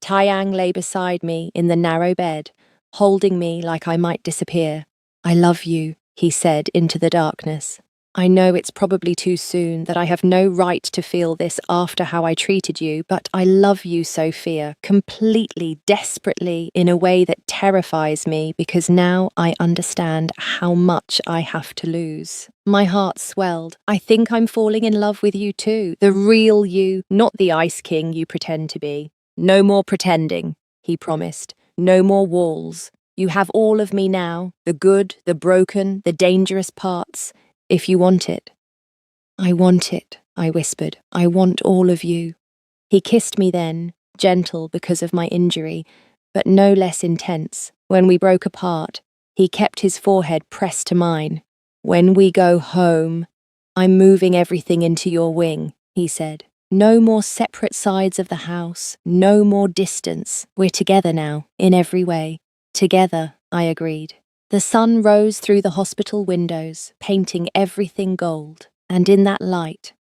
Taeyang lay beside me in the narrow bed, holding me like I might disappear. "I love you," he said into the darkness. "I know it's probably too soon, that I have no right to feel this after how I treated you, but I love you, Sophia, completely, desperately, in a way that terrifies me because now I understand how much I have to lose." My heart swelled. "I think I'm falling in love with you too, the real you, not the Ice King you pretend to be." "No more pretending," he promised. "No more walls. You have all of me now, the good, the broken, the dangerous parts, if you want it." "I want it," I whispered. "I want all of you." He kissed me then, gentle because of my injury, but no less intense. When we broke apart, he kept his forehead pressed to mine. "When we go home, I'm moving everything into your wing," he said. "No more separate sides of the house, no more distance. We're together now, in every way." "Together," I agreed. The sun rose through the hospital windows, painting everything gold, and in that light,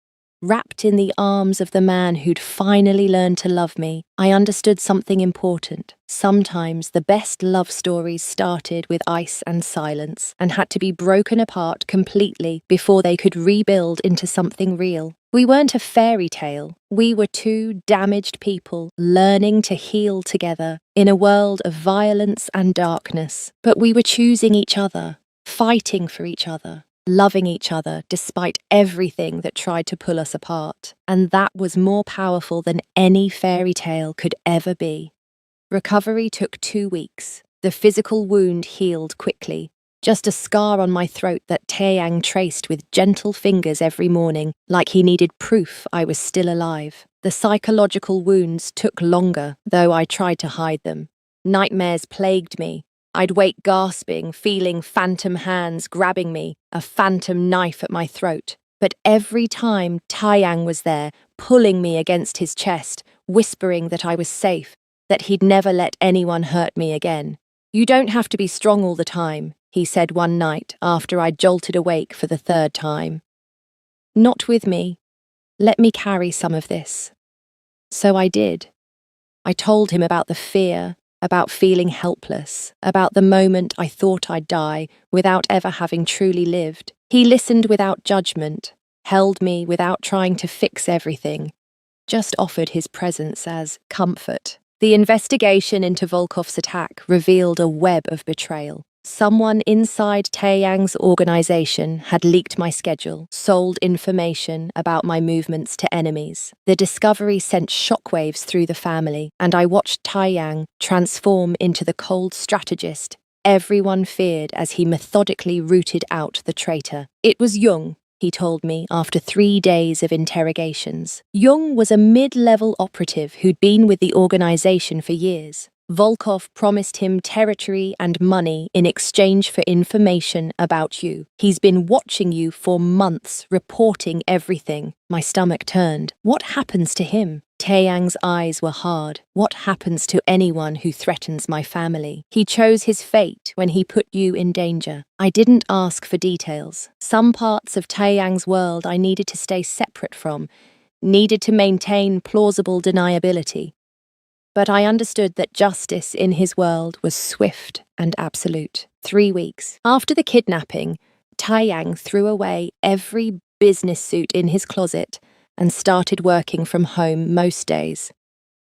Wrapped in the arms of the man who'd finally learned to love me, I understood something important. Sometimes the best love stories started with ice and silence and had to be broken apart completely before they could rebuild into something real. We weren't a fairy tale. We were two damaged people learning to heal together in a world of violence and darkness. But we were choosing each other, fighting for each other, loving each other despite everything that tried to pull us apart. And that was more powerful than any fairy tale could ever be. Recovery took 2 weeks. The physical wound healed quickly. Just a scar on my throat that Taeyang traced with gentle fingers every morning, like he needed proof I was still alive. The psychological wounds took longer, though I tried to hide them. Nightmares plagued me. I'd wake gasping, feeling phantom hands grabbing me, a phantom knife at my throat. But every time Taeyang was there, pulling me against his chest, whispering that I was safe, that he'd never let anyone hurt me again. "You don't have to be strong all the time," he said one night after I jolted awake for the 3rd time. "Not with me. Let me carry some of this." So I did. I told him about the fear, about feeling helpless, about the moment I thought I'd die without ever having truly lived. He listened without judgment, held me without trying to fix everything, just offered his presence as comfort. The investigation into Volkov's attack revealed a web of betrayal. Someone inside Taeyang's organization had leaked my schedule, sold information about my movements to enemies. The discovery sent shockwaves through the family, and I watched Taeyang transform into the cold strategist everyone feared as he methodically rooted out the traitor. It was Jung, he told me after 3 days of interrogations. Jung was a mid-level operative who'd been with the organization for years. Volkov promised him territory and money in exchange for information about you. He's been watching you for months, reporting everything. My stomach turned. What happens to him? Taeyang's eyes were hard. What happens to anyone who threatens my family? He chose his fate when he put you in danger. I didn't ask for details. Some parts of Taeyang's world I needed to stay separate from, needed to maintain plausible deniability. But I understood that justice in his world was swift and absolute. 3 weeks. After the kidnapping, Taeyang threw away every business suit in his closet and started working from home most days.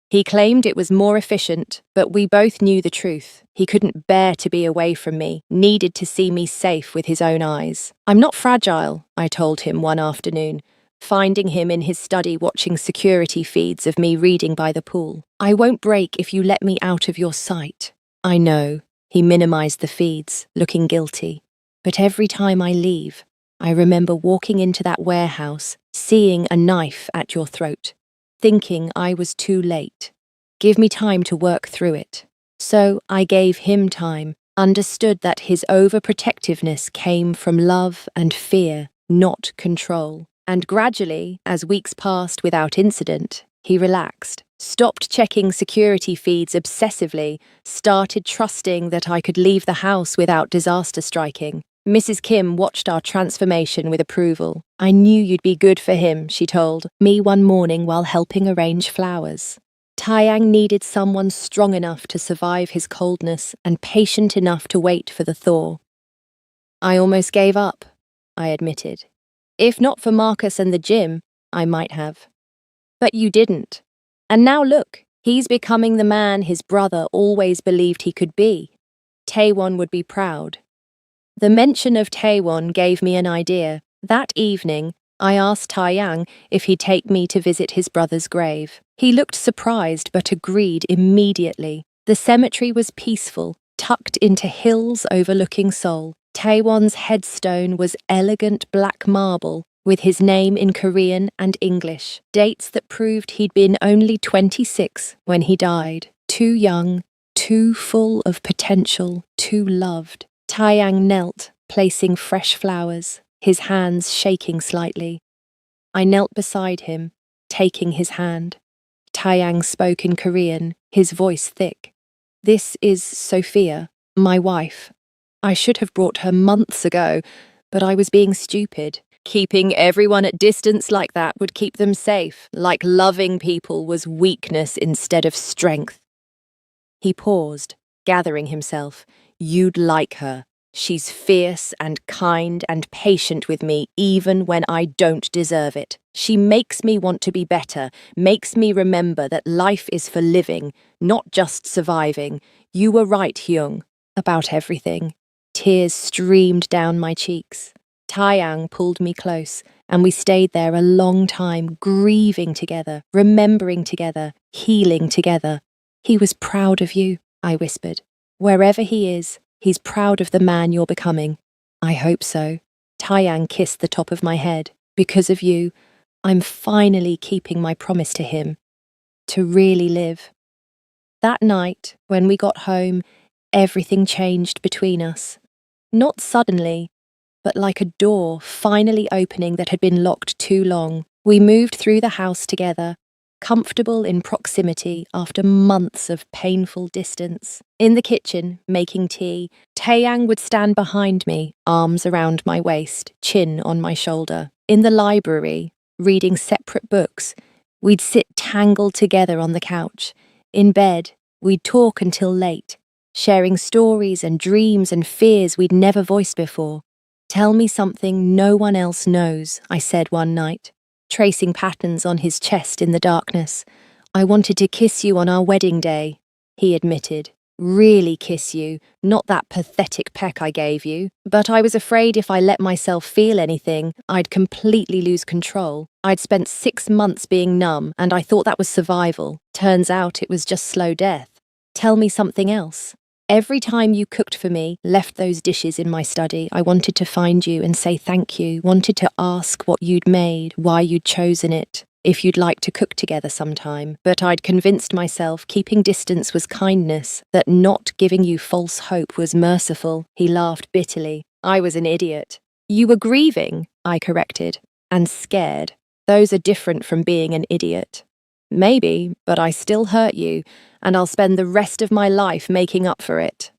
He claimed it was more efficient, but we both knew the truth. He couldn't bear to be away from me, needed to see me safe with his own eyes. "I'm not fragile," I told him one afternoon, finding him in his study watching security feeds of me reading by the pool. "I won't break if you let me out of your sight." "I know." He minimized the feeds, looking guilty. "But every time I leave, I remember walking into that warehouse, seeing a knife at your throat, thinking I was too late. Give me time to work through it." So I gave him time, understood that his overprotectiveness came from love and fear, not control. And gradually, as weeks passed without incident, he relaxed, stopped checking security feeds obsessively, started trusting that I could leave the house without disaster striking. Mrs. Kim watched our transformation with approval. "I knew you'd be good for him," she told me one morning while helping arrange flowers. Taeyang needed someone strong enough to survive his coldness and patient enough to wait for the thaw. "I almost gave up," I admitted. "If not for Marcus and the gym, I might have. But you didn't. And now look, he's becoming the man his brother always believed he could be. Taewon would be proud." The mention of Taewon gave me an idea. That evening, I asked Taeyang if he'd take me to visit his brother's grave. He looked surprised but agreed immediately. The cemetery was peaceful, tucked into hills overlooking Seoul. Taewon's headstone was elegant black marble, with his name in Korean and English, dates that proved he'd been only 26 when he died. Too young, too full of potential, too loved. Taeyang knelt, placing fresh flowers, his hands shaking slightly. I knelt beside him, taking his hand. Taeyang spoke in Korean, his voice thick. "This is Sophia, my wife. I should have brought her months ago, but I was being stupid. Keeping everyone at distance like that would keep them safe, like loving people was weakness instead of strength. He paused, gathering himself. You'd like her. She's fierce and kind and patient with me even when I don't deserve it. She makes me want to be better, makes me remember that life is for living, not just surviving. You were right, Hyung, about everything. Tears streamed down my cheeks. Taeyang pulled me close, and we stayed there a long time, grieving together, remembering together, healing together. He was proud of you, I whispered. Wherever he is, he's proud of the man you're becoming. I hope so. Taeyang kissed the top of my head. Because of you, I'm finally keeping my promise to him. To really live. That night, when we got home, everything changed between us. Not suddenly, but like a door finally opening that had been locked too long. We moved through the house together, comfortable in proximity after months of painful distance. In the kitchen, making tea, Taeyang would stand behind me, arms around my waist, chin on my shoulder. In the library, reading separate books, we'd sit tangled together on the couch. In bed, we'd talk until late, sharing stories and dreams and fears we'd never voiced before. Tell me something no one else knows, I said one night, tracing patterns on his chest in the darkness. I wanted to kiss you on our wedding day, he admitted. Really kiss you, not that pathetic peck I gave you. But I was afraid if I let myself feel anything, I'd completely lose control. I'd spent 6 months being numb, and I thought that was survival. Turns out it was just slow death. Tell me something else. Every time you cooked for me, left those dishes in my study, I wanted to find you and say thank you, wanted to ask what you'd made, why you'd chosen it, if you'd like to cook together sometime. But I'd convinced myself keeping distance was kindness, that not giving you false hope was merciful. He laughed bitterly. I was an idiot. You were grieving, I corrected, and scared. Those are different from being an idiot. Maybe, but I still hurt you, and I'll spend the rest of my life making up for it.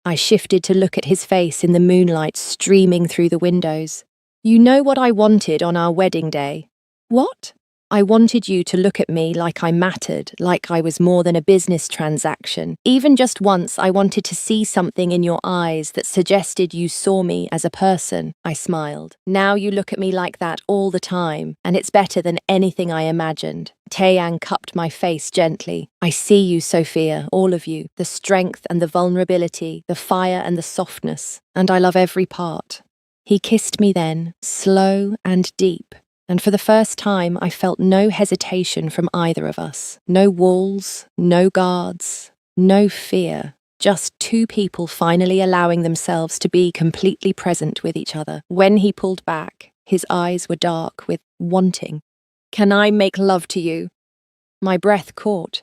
I shifted to look at his face in the moonlight streaming through the windows. You know what I wanted on our wedding day? What? I wanted you to look at me like I mattered, like I was more than a business transaction. Even just once, I wanted to see something in your eyes that suggested you saw me as a person. I smiled. Now you look at me like that all the time, and it's better than anything I imagined. Taeyang cupped my face gently. I see you, Sophia, all of you, the strength and the vulnerability, the fire and the softness, and I love every part. He kissed me then, slow and deep. And for the first time, I felt no hesitation from either of us. No walls, no guards, no fear. Just two people finally allowing themselves to be completely present with each other. When he pulled back, his eyes were dark with wanting. Can I make love to you? My breath caught.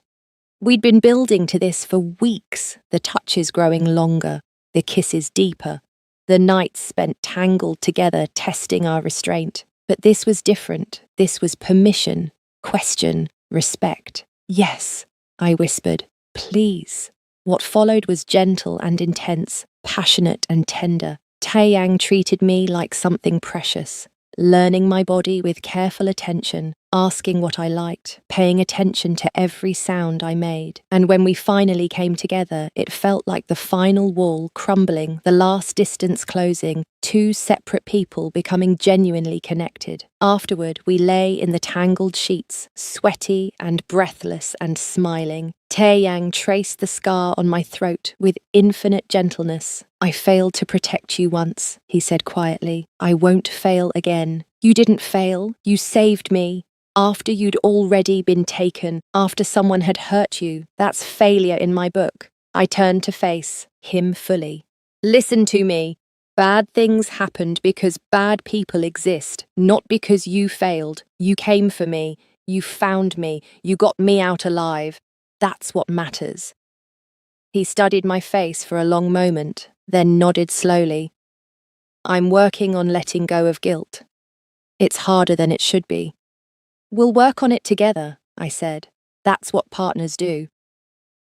We'd been building to this for weeks, the touches growing longer, the kisses deeper, the nights spent tangled together testing our restraint. But this was different. This was permission, question, respect. Yes, I whispered, please. What followed was gentle and intense, passionate and tender. Taeyang treated me like something precious, learning my body with careful attention, asking what I liked, paying attention to every sound I made. And when we finally came together, it felt like the final wall crumbling, the last distance closing, two separate people becoming genuinely connected. Afterward, we lay in the tangled sheets, sweaty and breathless and smiling. Taeyang traced the scar on my throat with infinite gentleness. I failed to protect you once, he said quietly. I won't fail again. You didn't fail. You saved me. After you'd already been taken, after someone had hurt you. That's failure in my book. I turned to face him fully. Listen to me. Bad things happened because bad people exist, not because you failed. You came for me. You found me. You got me out alive. That's what matters. He studied my face for a long moment, then nodded slowly. I'm working on letting go of guilt. It's harder than it should be. We'll work on it together, I said. That's what partners do.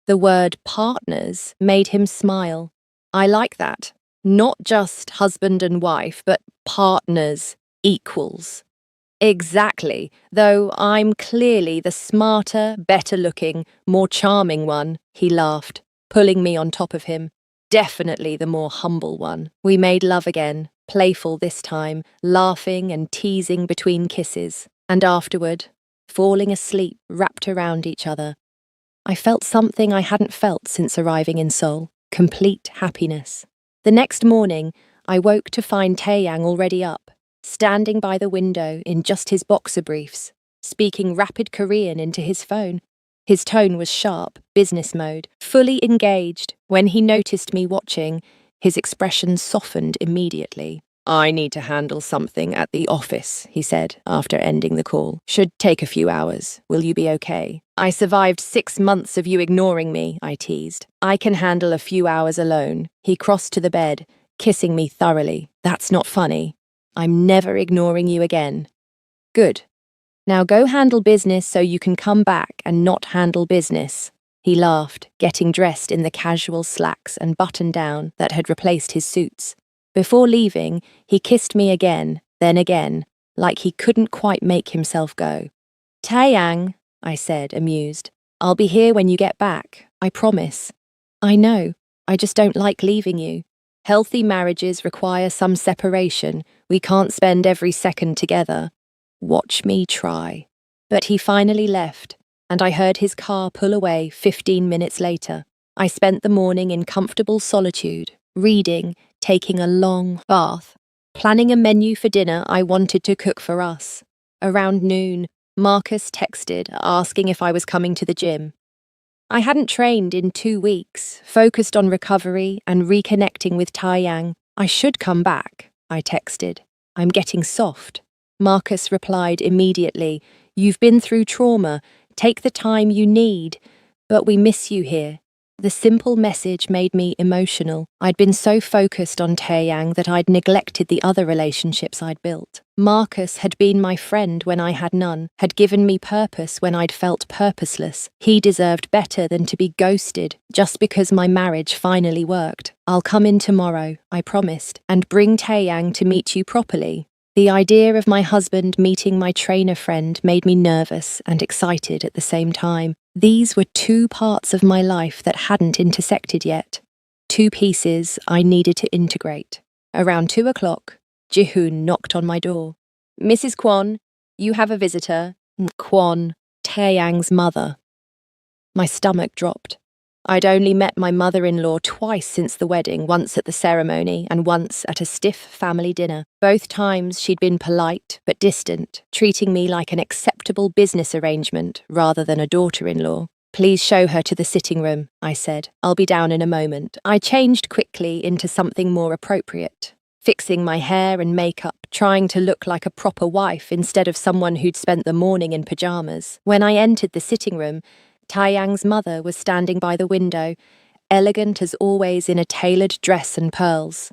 The word partners made him smile. I like that. Not just husband and wife, but partners. Equals. Exactly, though I'm clearly the smarter, better-looking, more charming one, he laughed, pulling me on top of him. Definitely the more humble one. We made love again, playful this time, laughing and teasing between kisses, and afterward, falling asleep wrapped around each other. I felt something I hadn't felt since arriving in Seoul, complete happiness. The next morning, I woke to find Taeyang already up, standing by the window in just his boxer briefs, speaking rapid Korean into his phone. His tone was sharp, business mode, fully engaged. When he noticed me watching, his expression softened immediately. I need to handle something at the office, he said, after ending the call. Should take a few hours. Will you be okay? I survived 6 months of you ignoring me, I teased. I can handle a few hours alone. He crossed to the bed, kissing me thoroughly. That's not funny. I'm never ignoring you again. Good. Now go handle business so you can come back and not handle business. He laughed, getting dressed in the casual slacks and button-down that had replaced his suits. Before leaving, he kissed me again, then again, like he couldn't quite make himself go. Taeyang, I said, amused. I'll be here when you get back, I promise. I know, I just don't like leaving you. Healthy marriages require some separation. We can't spend every second together. Watch me try. But he finally left, and I heard his car pull away 15 minutes later. I spent the morning in comfortable solitude, reading, taking a long bath, planning a menu for dinner I wanted to cook for us. Around noon, Marcus texted, asking if I was coming to the gym. I hadn't trained in 2 weeks, focused on recovery and reconnecting with Taeyang. I should come back, I texted. I'm getting soft. Marcus replied immediately, You've been through trauma. Take the time you need. But we miss you here. The simple message made me emotional. I'd been so focused on Taeyang that I'd neglected the other relationships I'd built. Marcus had been my friend when I had none, had given me purpose when I'd felt purposeless. He deserved better than to be ghosted just because my marriage finally worked. I'll come in tomorrow, I promised, and bring Taeyang to meet you properly. The idea of my husband meeting my trainer friend made me nervous and excited at the same time. These were 2 parts of my life that hadn't intersected yet. 2 pieces I needed to integrate. Around 2 o'clock, Jihoon knocked on my door. Mrs. Kwon, you have a visitor. Kwon, Taeyang's mother. My stomach dropped. I'd only met my mother-in-law twice since the wedding, once at the ceremony and once at a stiff family dinner. Both times she'd been polite but distant, treating me like an acceptable business arrangement rather than a daughter-in-law. Please show her to the sitting room, I said. I'll be down in a moment. I changed quickly into something more appropriate, fixing my hair and makeup, trying to look like a proper wife instead of someone who'd spent the morning in pajamas. When I entered the sitting room, Taeyang's mother was standing by the window, elegant as always in a tailored dress and pearls.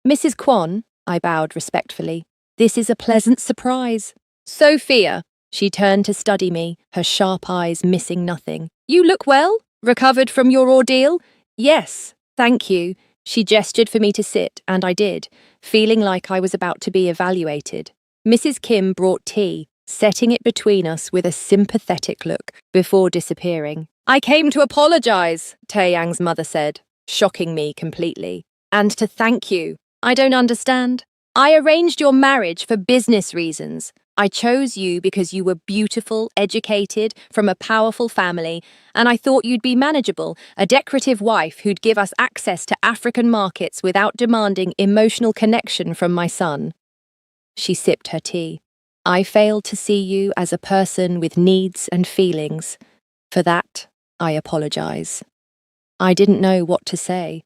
Mrs. Kwon, I bowed respectfully, this is a pleasant surprise. Sophia, she turned to study me, her sharp eyes missing nothing. You look well? Recovered from your ordeal? Yes, thank you. She gestured for me to sit, and I did, feeling like I was about to be evaluated. Mrs. Kim brought tea, setting it between us with a sympathetic look before disappearing. I came to apologize, Taeyang's mother said, shocking me completely. And to thank you. I don't understand. I arranged your marriage for business reasons. I chose you because you were beautiful, educated, from a powerful family, and I thought you'd be manageable, a decorative wife who'd give us access to African markets without demanding emotional connection from my son. She sipped her tea. I failed to see you as a person with needs and feelings. For that, I apologize. I didn't know what to say.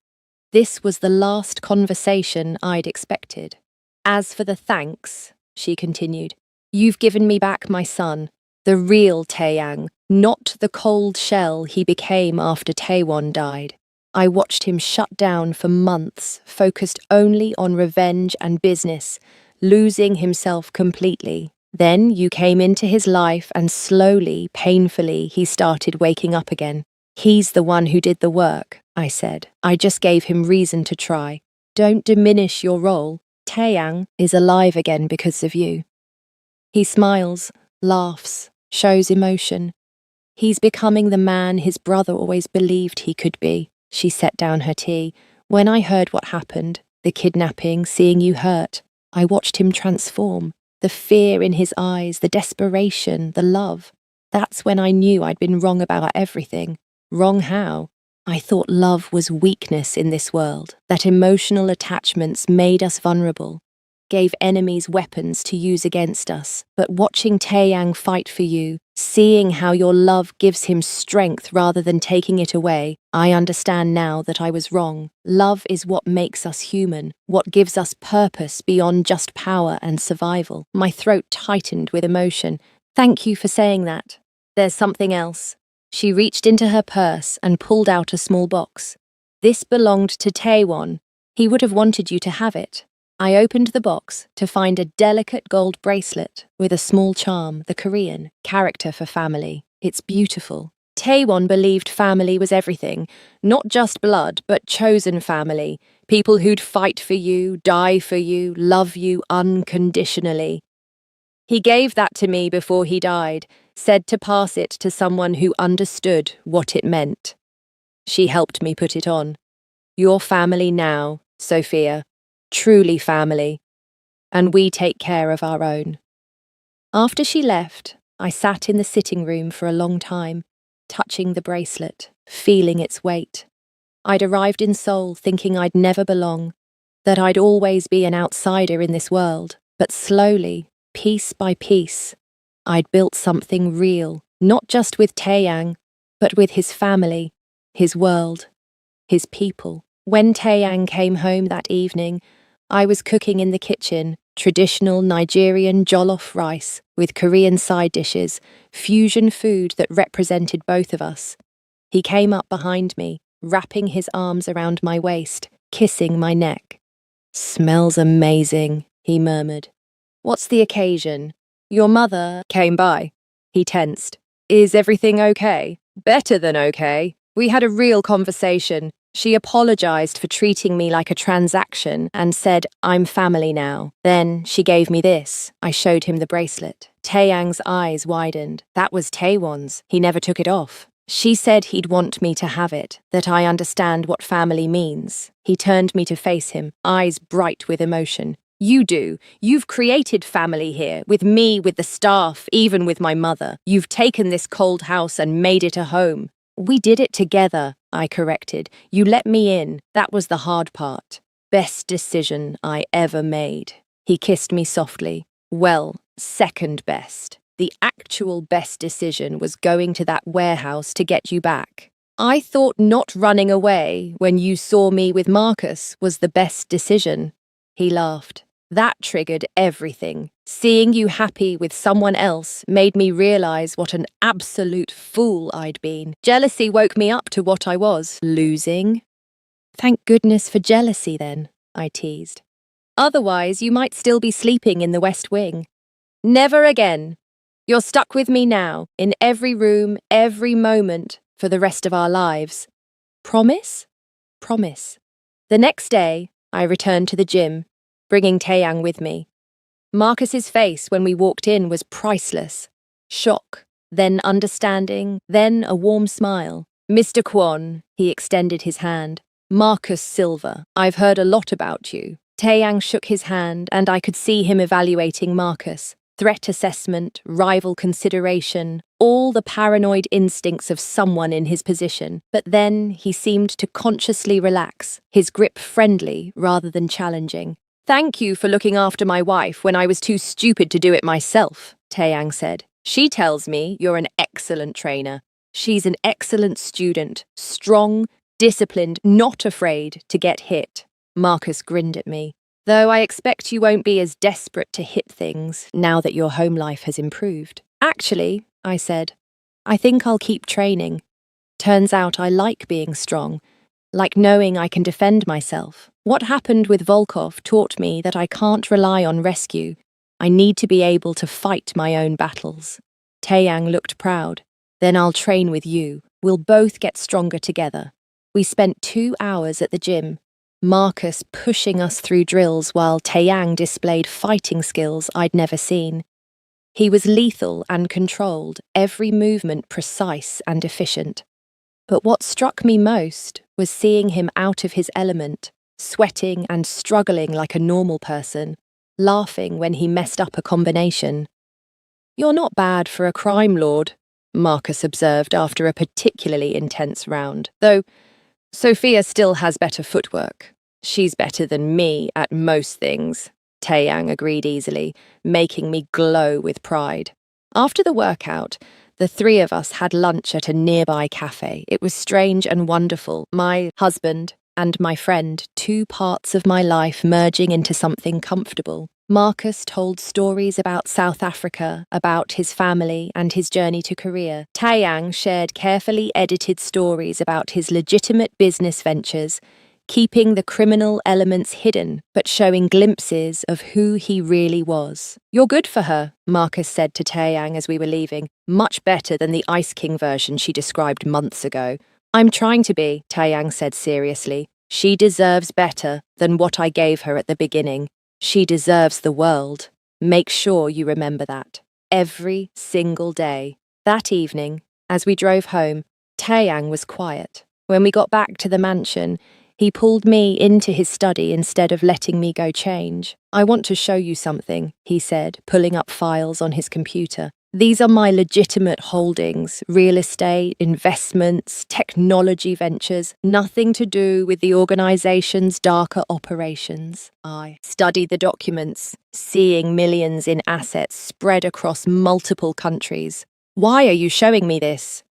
This was the last conversation I'd expected. As for the thanks, she continued, you've given me back my son, the real Taeyang, not the cold shell he became after Taewon died. I watched him shut down for months, focused only on revenge and business, losing himself completely. Then you came into his life and slowly, painfully, he started waking up again. He's the one who did the work, I said. I just gave him reason to try. Don't diminish your role. Taeyang is alive again because of you. He smiles, laughs, shows emotion. He's becoming the man his brother always believed he could be. She set down her tea. When I heard what happened, the kidnapping, seeing you hurt, I watched him transform. The fear in his eyes, the desperation, the love. That's when I knew I'd been wrong about everything. Wrong how? I thought love was weakness in this world, that emotional attachments made us vulnerable, gave enemies weapons to use against us. But watching Taeyang fight for you, seeing how your love gives him strength rather than taking it away, I understand now that I was wrong. Love is what makes us human, what gives us purpose beyond just power and survival. My throat tightened with emotion. Thank you for saying that. There's something else. She reached into her purse and pulled out a small box. This belonged to Taewon. He would have wanted you to have it. I opened the box to find a delicate gold bracelet with a small charm, the Korean, character for family. It's beautiful. Taewon believed family was everything, not just blood, but chosen family, people who'd fight for you, die for you, love you unconditionally. He gave that to me before he died, said to pass it to someone who understood what it meant. She helped me put it on. Your family now, Sophia. Truly family. And we take care of our own. After she left, I sat in the sitting room for a long time, touching the bracelet, feeling its weight. I'd arrived in Seoul thinking I'd never belong, that I'd always be an outsider in this world, but slowly, piece by piece, I'd built something real, not just with Taeyang, but with his family, his world, his people. When Taeyang came home that evening, I was cooking in the kitchen, traditional Nigerian jollof rice with Korean side dishes, fusion food that represented both of us. He came up behind me, wrapping his arms around my waist, kissing my neck. "Smells amazing," he murmured. "What's the occasion?" "Your mother came by." He tensed. "Is everything okay?" "Better than okay. We had a real conversation. She apologized for treating me like a transaction and said, 'I'm family now.' Then she gave me this." I showed him the bracelet. Taeyang's eyes widened. That was Taewon's. He never took it off. "She said he'd want me to have it, that I understand what family means." He turned me to face him, eyes bright with emotion. "You do. You've created family here, with me, with the staff, even with my mother. You've taken this cold house and made it a home." "We did it together," I corrected. "You let me in. That was the hard part." "Best decision I ever made." He kissed me softly. "Well, second best. The actual best decision was going to that warehouse to get you back. I thought not running away when you saw me with Marcus was the best decision." He laughed. "That triggered everything. Seeing you happy with someone else made me realize what an absolute fool I'd been. Jealousy woke me up to what I was, losing." "Thank goodness for jealousy then," I teased. "Otherwise, you might still be sleeping in the West Wing." "Never again. You're stuck with me now, in every room, every moment, for the rest of our lives." "Promise?" "Promise." The next day, I returned to the gym, bringing Taeyang with me. Marcus's face when we walked in was priceless. Shock, then understanding, then a warm smile. "Mr. Kwon," he extended his hand. "Marcus Silver, I've heard a lot about you." Taeyang shook his hand, and I could see him evaluating Marcus. Threat assessment, rival consideration, all the paranoid instincts of someone in his position. But then he seemed to consciously relax, his grip friendly rather than challenging. "Thank you for looking after my wife when I was too stupid to do it myself," Taeyang said. "She tells me you're an excellent trainer. She's an excellent student, strong, disciplined, not afraid to get hit." Marcus grinned at me. "Though I expect you won't be as desperate to hit things now that your home life has improved." "Actually," I said, "I think I'll keep training. Turns out I like being strong, like knowing I can defend myself. What happened with Volkov taught me that I can't rely on rescue. I need to be able to fight my own battles." Taeyang looked proud. "Then I'll train with you. We'll both get stronger together." We spent 2 hours at the gym. Marcus pushing us through drills while Taeyang displayed fighting skills I'd never seen. He was lethal and controlled, every movement precise and efficient. But what struck me most was seeing him out of his element, sweating and struggling like a normal person, laughing when he messed up a combination. "You're not bad for a crime lord," Marcus observed after a particularly intense round, though Sophia still has better footwork. "She's better than me at most things," Taeyang agreed easily, making me glow with pride. After the workout, the three of us had lunch at a nearby cafe. It was strange and wonderful. My husband and my friend, two parts of my life merging into something comfortable. Marcus told stories about South Africa, about his family and his journey to Korea. Taeyang shared carefully edited stories about his legitimate business ventures, keeping the criminal elements hidden, but showing glimpses of who he really was. "You're good for her," Marcus said to Taeyang as we were leaving. "Much better than the Ice King version she described months ago." "I'm trying to be," Taeyang said seriously. "She deserves better than what I gave her at the beginning. She deserves the world. Make sure you remember that. Every single day." That evening, as we drove home, Taeyang was quiet. When we got back to the mansion, he pulled me into his study instead of letting me go change. "I want to show you something," he said, pulling up files on his computer. "These are my legitimate holdings, real estate, investments, technology ventures, nothing to do with the organization's darker operations." I studied the documents, seeing millions in assets spread across multiple countries. "Why are you showing me this?"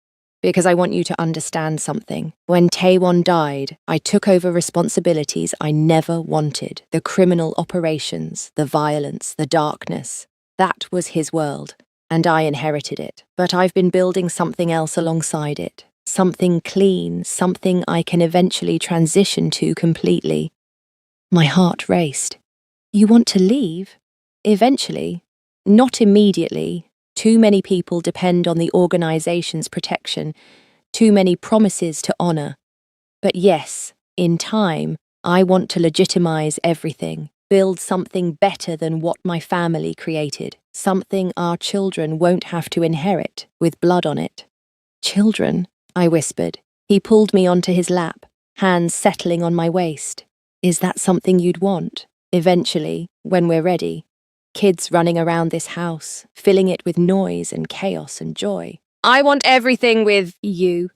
"Because I want you to understand something. When Taewon died, I took over responsibilities I never wanted. The criminal operations, the violence, the darkness. That was his world, and I inherited it. But I've been building something else alongside it. Something clean, something I can eventually transition to completely." My heart raced. "You want to leave?" "Eventually. Not immediately. Too many people depend on the organization's protection, too many promises to honor. But yes, in time, I want to legitimize everything, build something better than what my family created, something our children won't have to inherit with blood on it." "Children?" I whispered. He pulled me onto his lap, hands settling on my waist. "Is that something you'd want? Eventually, when we're ready. Kids running around this house, filling it with noise and chaos and joy." "I want everything with you,"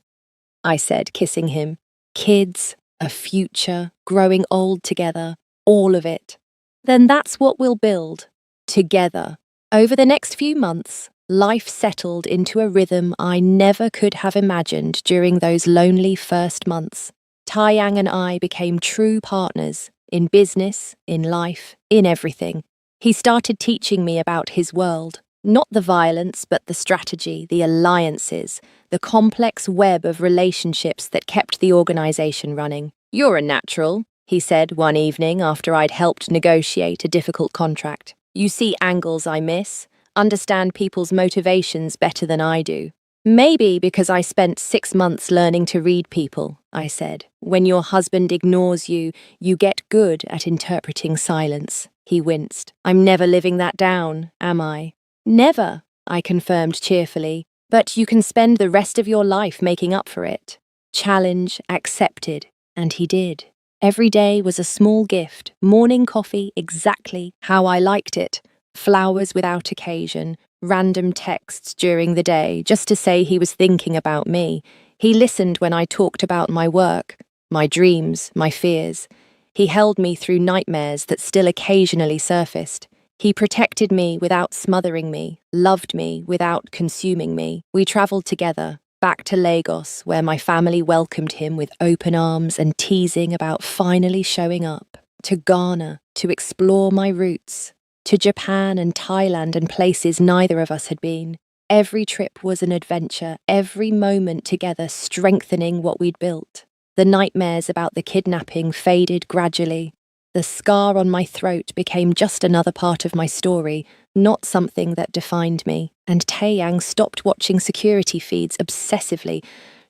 I said, kissing him. "Kids, a future, growing old together, all of it. Then that's what we'll build, together." Over the next few months, life settled into a rhythm I never could have imagined during those lonely first months. Taeyang and I became true partners, in business, in life, in everything. He started teaching me about his world, not the violence, but the strategy, the alliances, the complex web of relationships that kept the organization running. "You're a natural," he said one evening after I'd helped negotiate a difficult contract. "You see angles I miss, understand people's motivations better than I do." "Maybe because I spent 6 months learning to read people," I said. "When your husband ignores you, you get good at interpreting silence." He winced. "I'm never living that down, am I?" "Never," I confirmed cheerfully. "But you can spend the rest of your life making up for it." Challenge accepted, and he did. Every day was a small gift, morning coffee exactly how I liked it, flowers without occasion, random texts during the day just to say he was thinking about me. He listened when I talked about my work, my dreams, my fears. He held me through nightmares that still occasionally surfaced. He protected me without smothering me, loved me without consuming me. We travelled together, back to Lagos, where my family welcomed him with open arms and teasing about finally showing up. To Ghana, to explore my roots. To Japan and Thailand and places neither of us had been. Every trip was an adventure, every moment together strengthening what we'd built. The nightmares about the kidnapping faded gradually. The scar on my throat became just another part of my story, not something that defined me. And Taeyang stopped watching security feeds obsessively,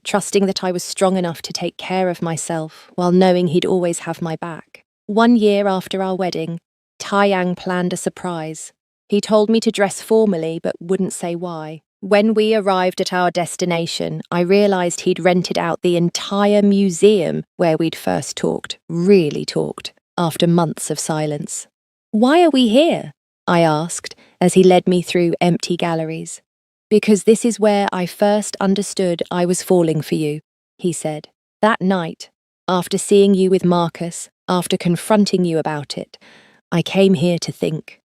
trusting that I was strong enough to take care of myself while knowing he'd always have my back. 1 year after our wedding, Taiyang planned a surprise. He told me to dress formally but wouldn't say why. When we arrived at our destination, I realised he'd rented out the entire museum where we'd first talked, really talked, after months of silence. "Why are we here?" I asked as he led me through empty galleries. "Because this is where I first understood I was falling for you," he said. "That night, after seeing you with Marcus, after confronting you about it, I came here to think.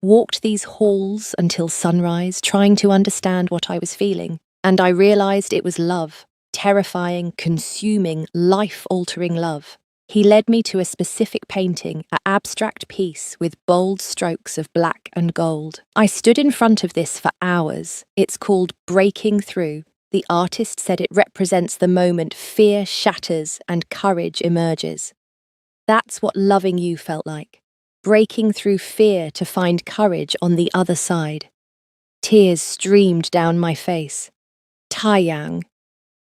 Walked these halls until sunrise, trying to understand what I was feeling, and I realised it was love, terrifying, consuming, life-altering love. He led me to a specific painting, an abstract piece with bold strokes of black and gold. I stood in front of this for hours. It's called Breaking Through. The artist said it represents the moment fear shatters and courage emerges. That's what loving you felt like. Breaking through fear to find courage on the other side." Tears streamed down my face. "Taiyang."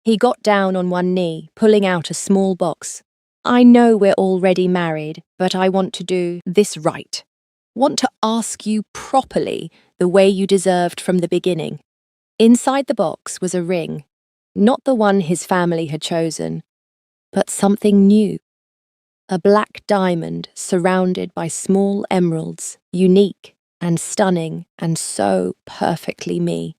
He got down on one knee, pulling out a small box. "I know we're already married, but I want to do this right. Want to ask you properly the way you deserved from the beginning." Inside the box was a ring, not the one his family had chosen, but something new. A black diamond surrounded by small emeralds, unique and stunning and so perfectly me.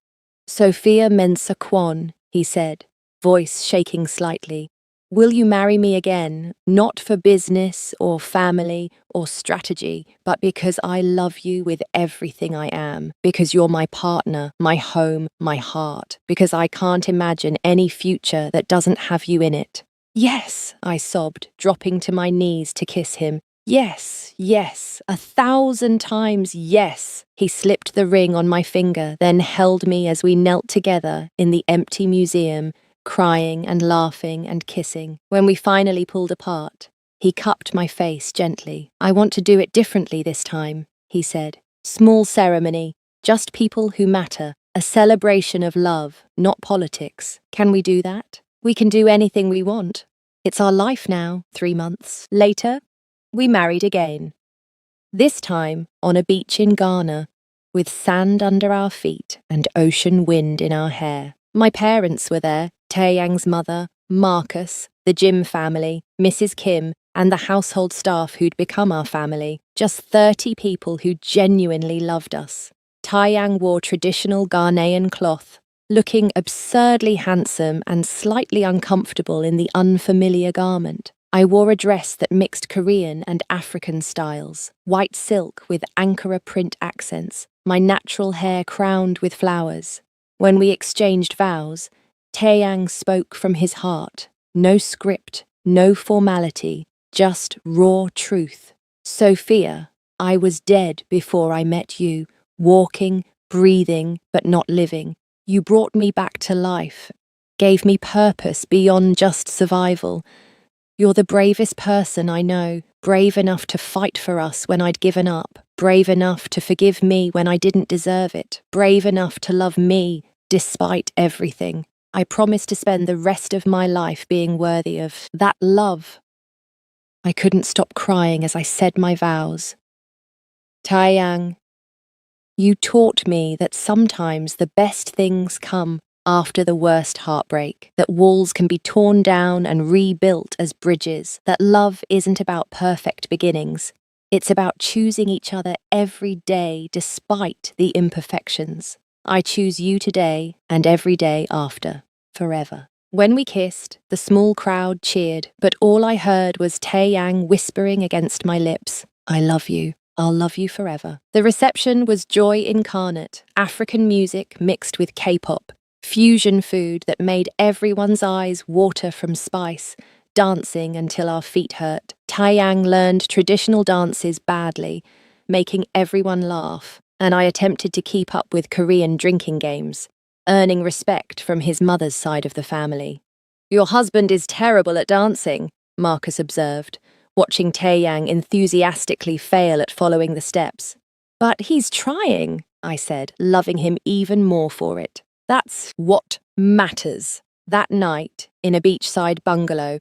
"Sophia Mensa Kwan," he said, voice shaking slightly. "Will you marry me again, not for business or family or strategy, but because I love you with everything I am, because you're my partner, my home, my heart, because I can't imagine any future that doesn't have you in it?" "Yes," I sobbed, dropping to my knees to kiss him. "Yes, yes, 1,000 times yes." He slipped the ring on my finger, then held me as we knelt together in the empty museum, crying and laughing and kissing. When we finally pulled apart, he cupped my face gently. "I want to do it differently this time," he said. "Small ceremony, just people who matter, a celebration of love, not politics. Can we do that? We can do anything we want. It's our life now." 3 months later, we married again. This time on a beach in Ghana, with sand under our feet and ocean wind in our hair. My parents were there, Taeyang's mother, Marcus, the Jim family, Mrs. Kim, and the household staff who'd become our family. Just 30 people who genuinely loved us. Taeyang wore traditional Ghanaian cloth, looking absurdly handsome and slightly uncomfortable in the unfamiliar garment. I wore a dress that mixed Korean and African styles, white silk with Ankara print accents, my natural hair crowned with flowers. When we exchanged vows, Taeyang spoke from his heart. No script, no formality, just raw truth. "Sophia, I was dead before I met you, walking, breathing, but not living. You brought me back to life, gave me purpose beyond just survival. You're the bravest person I know, brave enough to fight for us when I'd given up, brave enough to forgive me when I didn't deserve it, brave enough to love me despite everything. I promise to spend the rest of my life being worthy of that love." I couldn't stop crying as I said my vows. "Taeyang, you taught me that sometimes the best things come after the worst heartbreak, that walls can be torn down and rebuilt as bridges, that love isn't about perfect beginnings. It's about choosing each other every day despite the imperfections. I choose you today and every day after, forever." When we kissed, the small crowd cheered, but all I heard was Taeyang whispering against my lips, "I love you. I'll love you forever." The reception was joy incarnate, African music mixed with K-pop, fusion food that made everyone's eyes water from spice, dancing until our feet hurt. Taeyang learned traditional dances badly, making everyone laugh, and I attempted to keep up with Korean drinking games, earning respect from his mother's side of the family. "Your husband is terrible at dancing," Marcus observed, watching Taeyang enthusiastically fail at following the steps. "But he's trying," I said, loving him even more for it. "That's what matters." That night, in a beachside bungalow,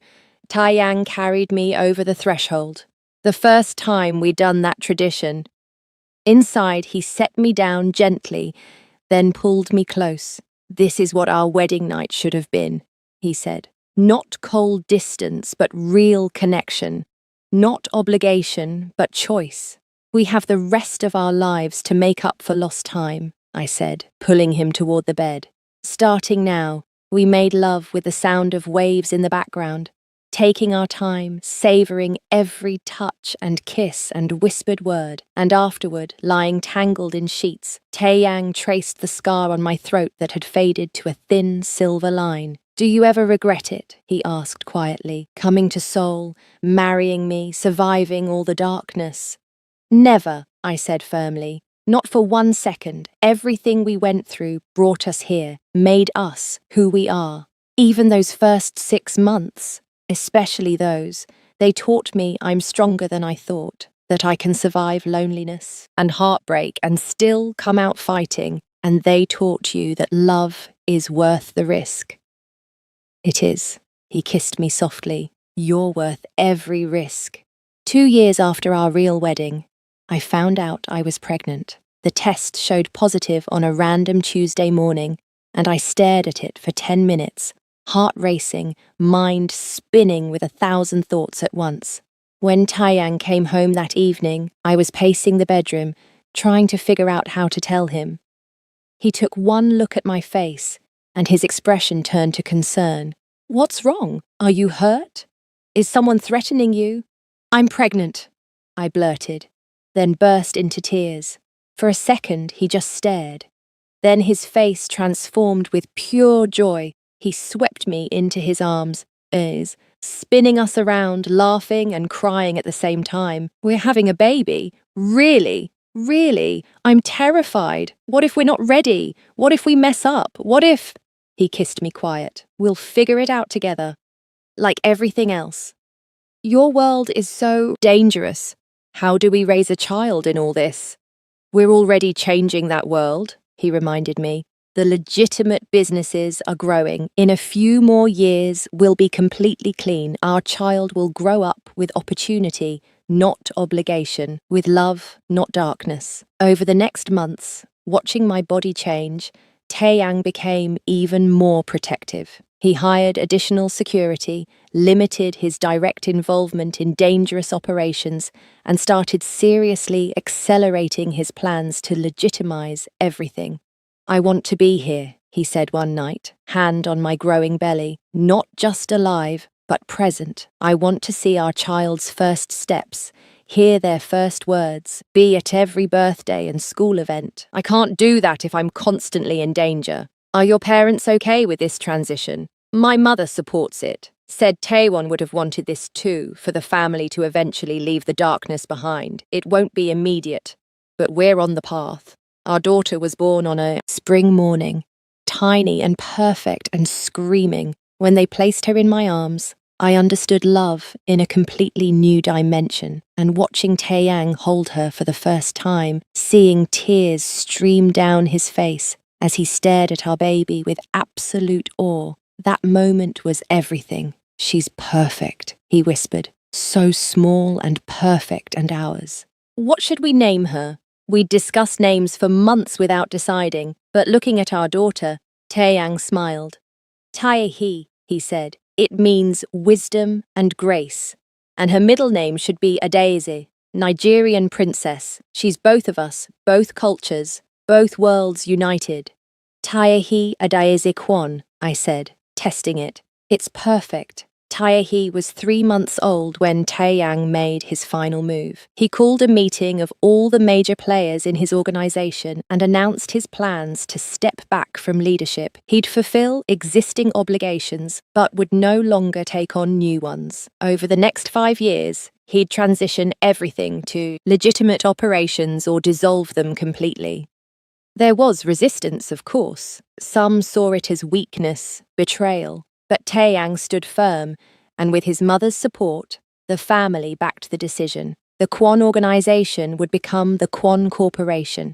Taiyang carried me over the threshold. The first time we'd done that tradition. Inside, he set me down gently, then pulled me close. "This is what our wedding night should have been," he said. "Not cold distance, but real connection. Not obligation, but choice. We have the rest of our lives to make up for lost time," I said, pulling him toward the bed. Starting now, we made love with the sound of waves in the background, taking our time, savoring every touch and kiss and whispered word, and afterward, lying tangled in sheets, Taeyang traced the scar on my throat that had faded to a thin silver line. "Do you ever regret it?" he asked quietly, coming to Seoul, marrying me, surviving all the darkness. "Never," I said firmly. "Not for 1 second. Everything we went through brought us here, made us who we are. Even those first 6 months. Especially those. They taught me I'm stronger than I thought, that I can survive loneliness and heartbreak and still come out fighting, and they taught you that love is worth the risk." "It is." He kissed me softly. "You're worth every risk." 2 years after our real wedding, I found out I was pregnant. The test showed positive on a random Tuesday morning, and I stared at it for 10 minutes, heart racing, mind spinning with 1,000 thoughts at once. When Taeyang came home that evening, I was pacing the bedroom, trying to figure out how to tell him. He took one look at my face, and his expression turned to concern. "What's wrong? Are you hurt? Is someone threatening you?" "I'm pregnant," I blurted, then burst into tears. For a second, he just stared. Then his face transformed with pure joy. He swept me into his arms, spinning us around, laughing and crying at the same time. "We're having a baby? Really? Really? I'm terrified. What if we're not ready? What if we mess up? What if—" He kissed me quiet. "We'll figure it out together. Like everything else. Your world is so dangerous. How do we raise a child in all this?" "We're already changing that world," he reminded me. "The legitimate businesses are growing. In a few more years, we'll be completely clean. Our child will grow up with opportunity, not obligation, with love, not darkness." Over the next months, watching my body change, Taeyang became even more protective. He hired additional security, limited his direct involvement in dangerous operations, and started seriously accelerating his plans to legitimize everything. "I want to be here," he said one night, hand on my growing belly, "not just alive, but present. I want to see our child's first steps, hear their first words, be at every birthday and school event. I can't do that if I'm constantly in danger. Are your parents okay with this transition?" "My mother supports it. Said Taewon would have wanted this too, for the family to eventually leave the darkness behind. It won't be immediate, but we're on the path." Our daughter was born on a spring morning, tiny and perfect and screaming. When they placed her in my arms, I understood love in a completely new dimension, and watching Taeyang hold her for the first time, seeing tears stream down his face as he stared at our baby with absolute awe, that moment was everything. "She's perfect," he whispered. "So small and perfect and ours." "What should we name her?" We'd discussed names for months without deciding, but looking at our daughter, Taeyang smiled. "Taehi," he said. "It means wisdom and grace. And her middle name should be Adaeze, Nigerian princess. She's both of us, both cultures, both worlds united." "Taehi Adaeze Kwon," I said, testing it. "It's perfect." Taehi was 3 months old when Taeyang made his final move. He called a meeting of all the major players in his organization and announced his plans to step back from leadership. He'd fulfill existing obligations, but would no longer take on new ones. Over the next 5 years, he'd transition everything to legitimate operations or dissolve them completely. There was resistance, of course. Some saw it as weakness, betrayal. But Taeyang stood firm, and with his mother's support, the family backed the decision. The Kwon organization would become the Kwon Corporation,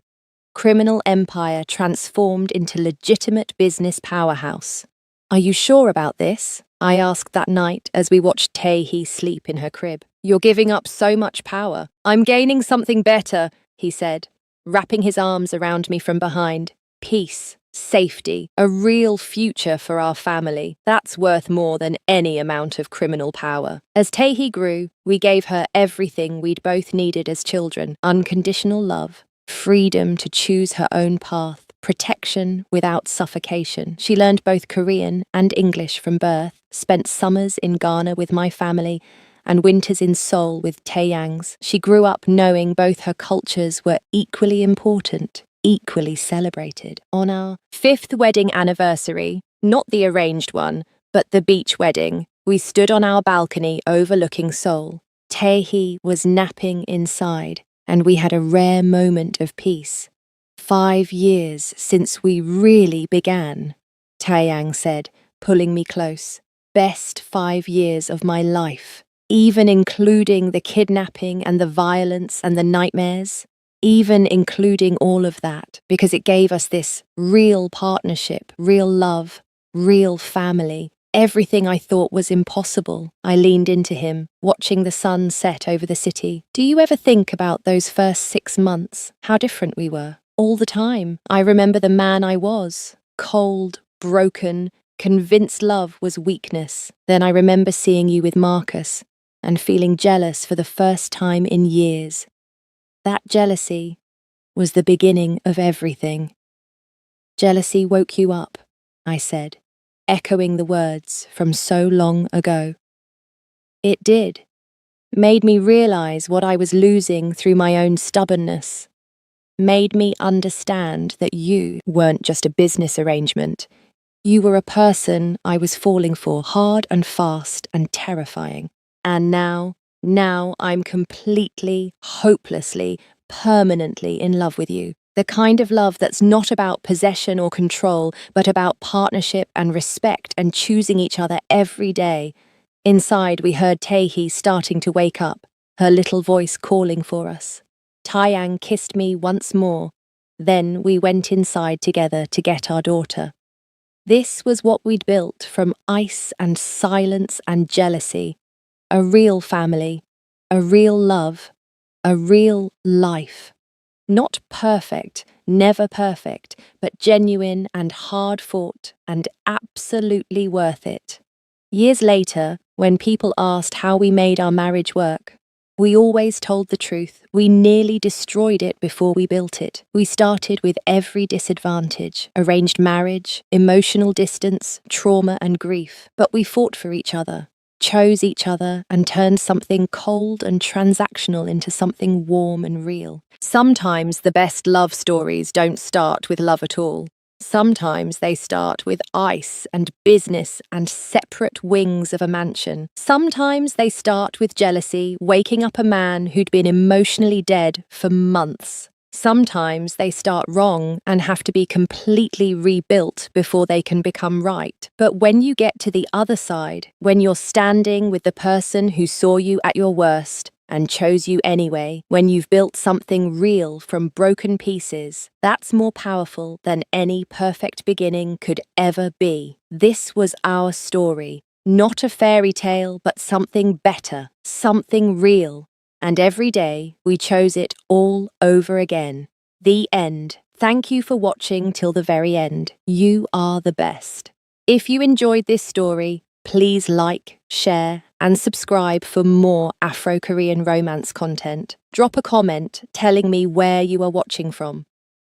criminal empire transformed into legitimate business powerhouse. Are you sure about this? I asked that night as we watched Tae-hee sleep in her crib. You're giving up so much power. I'm gaining something better, he said, wrapping his arms around me from behind. Peace, safety, a real future for our family. That's worth more than any amount of criminal power. As Tae-hee grew, we gave her everything we'd both needed as children: unconditional love, freedom to choose her own path, protection without suffocation. She learned both Korean and English from birth, spent summers in Ghana with my family, and winters in Seoul with Taeyang's. She grew up knowing both her cultures were equally important, equally celebrated. On our 5th wedding anniversary, not the arranged one, but the beach wedding, we stood on our balcony overlooking Seoul. Tae-hee was napping inside, and we had a rare moment of peace. 5 years since we really began, Taeyang said, pulling me close. Best 5 years of my life, even including the kidnapping and the violence and the nightmares, even including all of that, because it gave us this real partnership, real love, real family. Everything I thought was impossible. I leaned into him, watching the sun set over the city. Do you ever think about those first 6 months, how different we were? All the time. I remember the man I was, cold, broken, convinced love was weakness. Then I remember seeing you with Marcus and feeling jealous for the first time in years. That jealousy was the beginning of everything. Jealousy woke you up, I said, echoing the words from so long ago. It did. Made me realize what I was losing through my own stubbornness. Made me understand that you weren't just a business arrangement. You were a person I was falling for, hard and fast and terrifying. And now I'm completely, hopelessly, permanently in love with you. The kind of love that's not about possession or control, but about partnership and respect and choosing each other every day. Inside, we heard Tae-hee starting to wake up, her little voice calling for us. Taeyang kissed me once more. Then we went inside together to get our daughter. This was what we'd built from ice and silence and jealousy. A real family, a real love, a real life. Not perfect, never perfect, but genuine and hard-fought and absolutely worth it. Years later, when people asked how we made our marriage work, we always told the truth. We nearly destroyed it before we built it. We started with every disadvantage: arranged marriage, emotional distance, trauma and grief. But we fought for each other, chose each other, and turned something cold and transactional into something warm and real. Sometimes the best love stories don't start with love at all. Sometimes they start with ice and business and separate wings of a mansion. Sometimes they start with jealousy, waking up a man who'd been emotionally dead for months. Sometimes they start wrong and have to be completely rebuilt before they can become right. But when you get to the other side, when you're standing with the person who saw you at your worst and chose you anyway, when you've built something real from broken pieces, that's more powerful than any perfect beginning could ever be. This was our story, not a fairy tale, but something better, something real. And every day we chose it all over again. The end. Thank you for watching till the very end. You are the best. If you enjoyed this story, please like, share, and subscribe for more Afro-Korean romance content. Drop a comment telling me where you are watching from.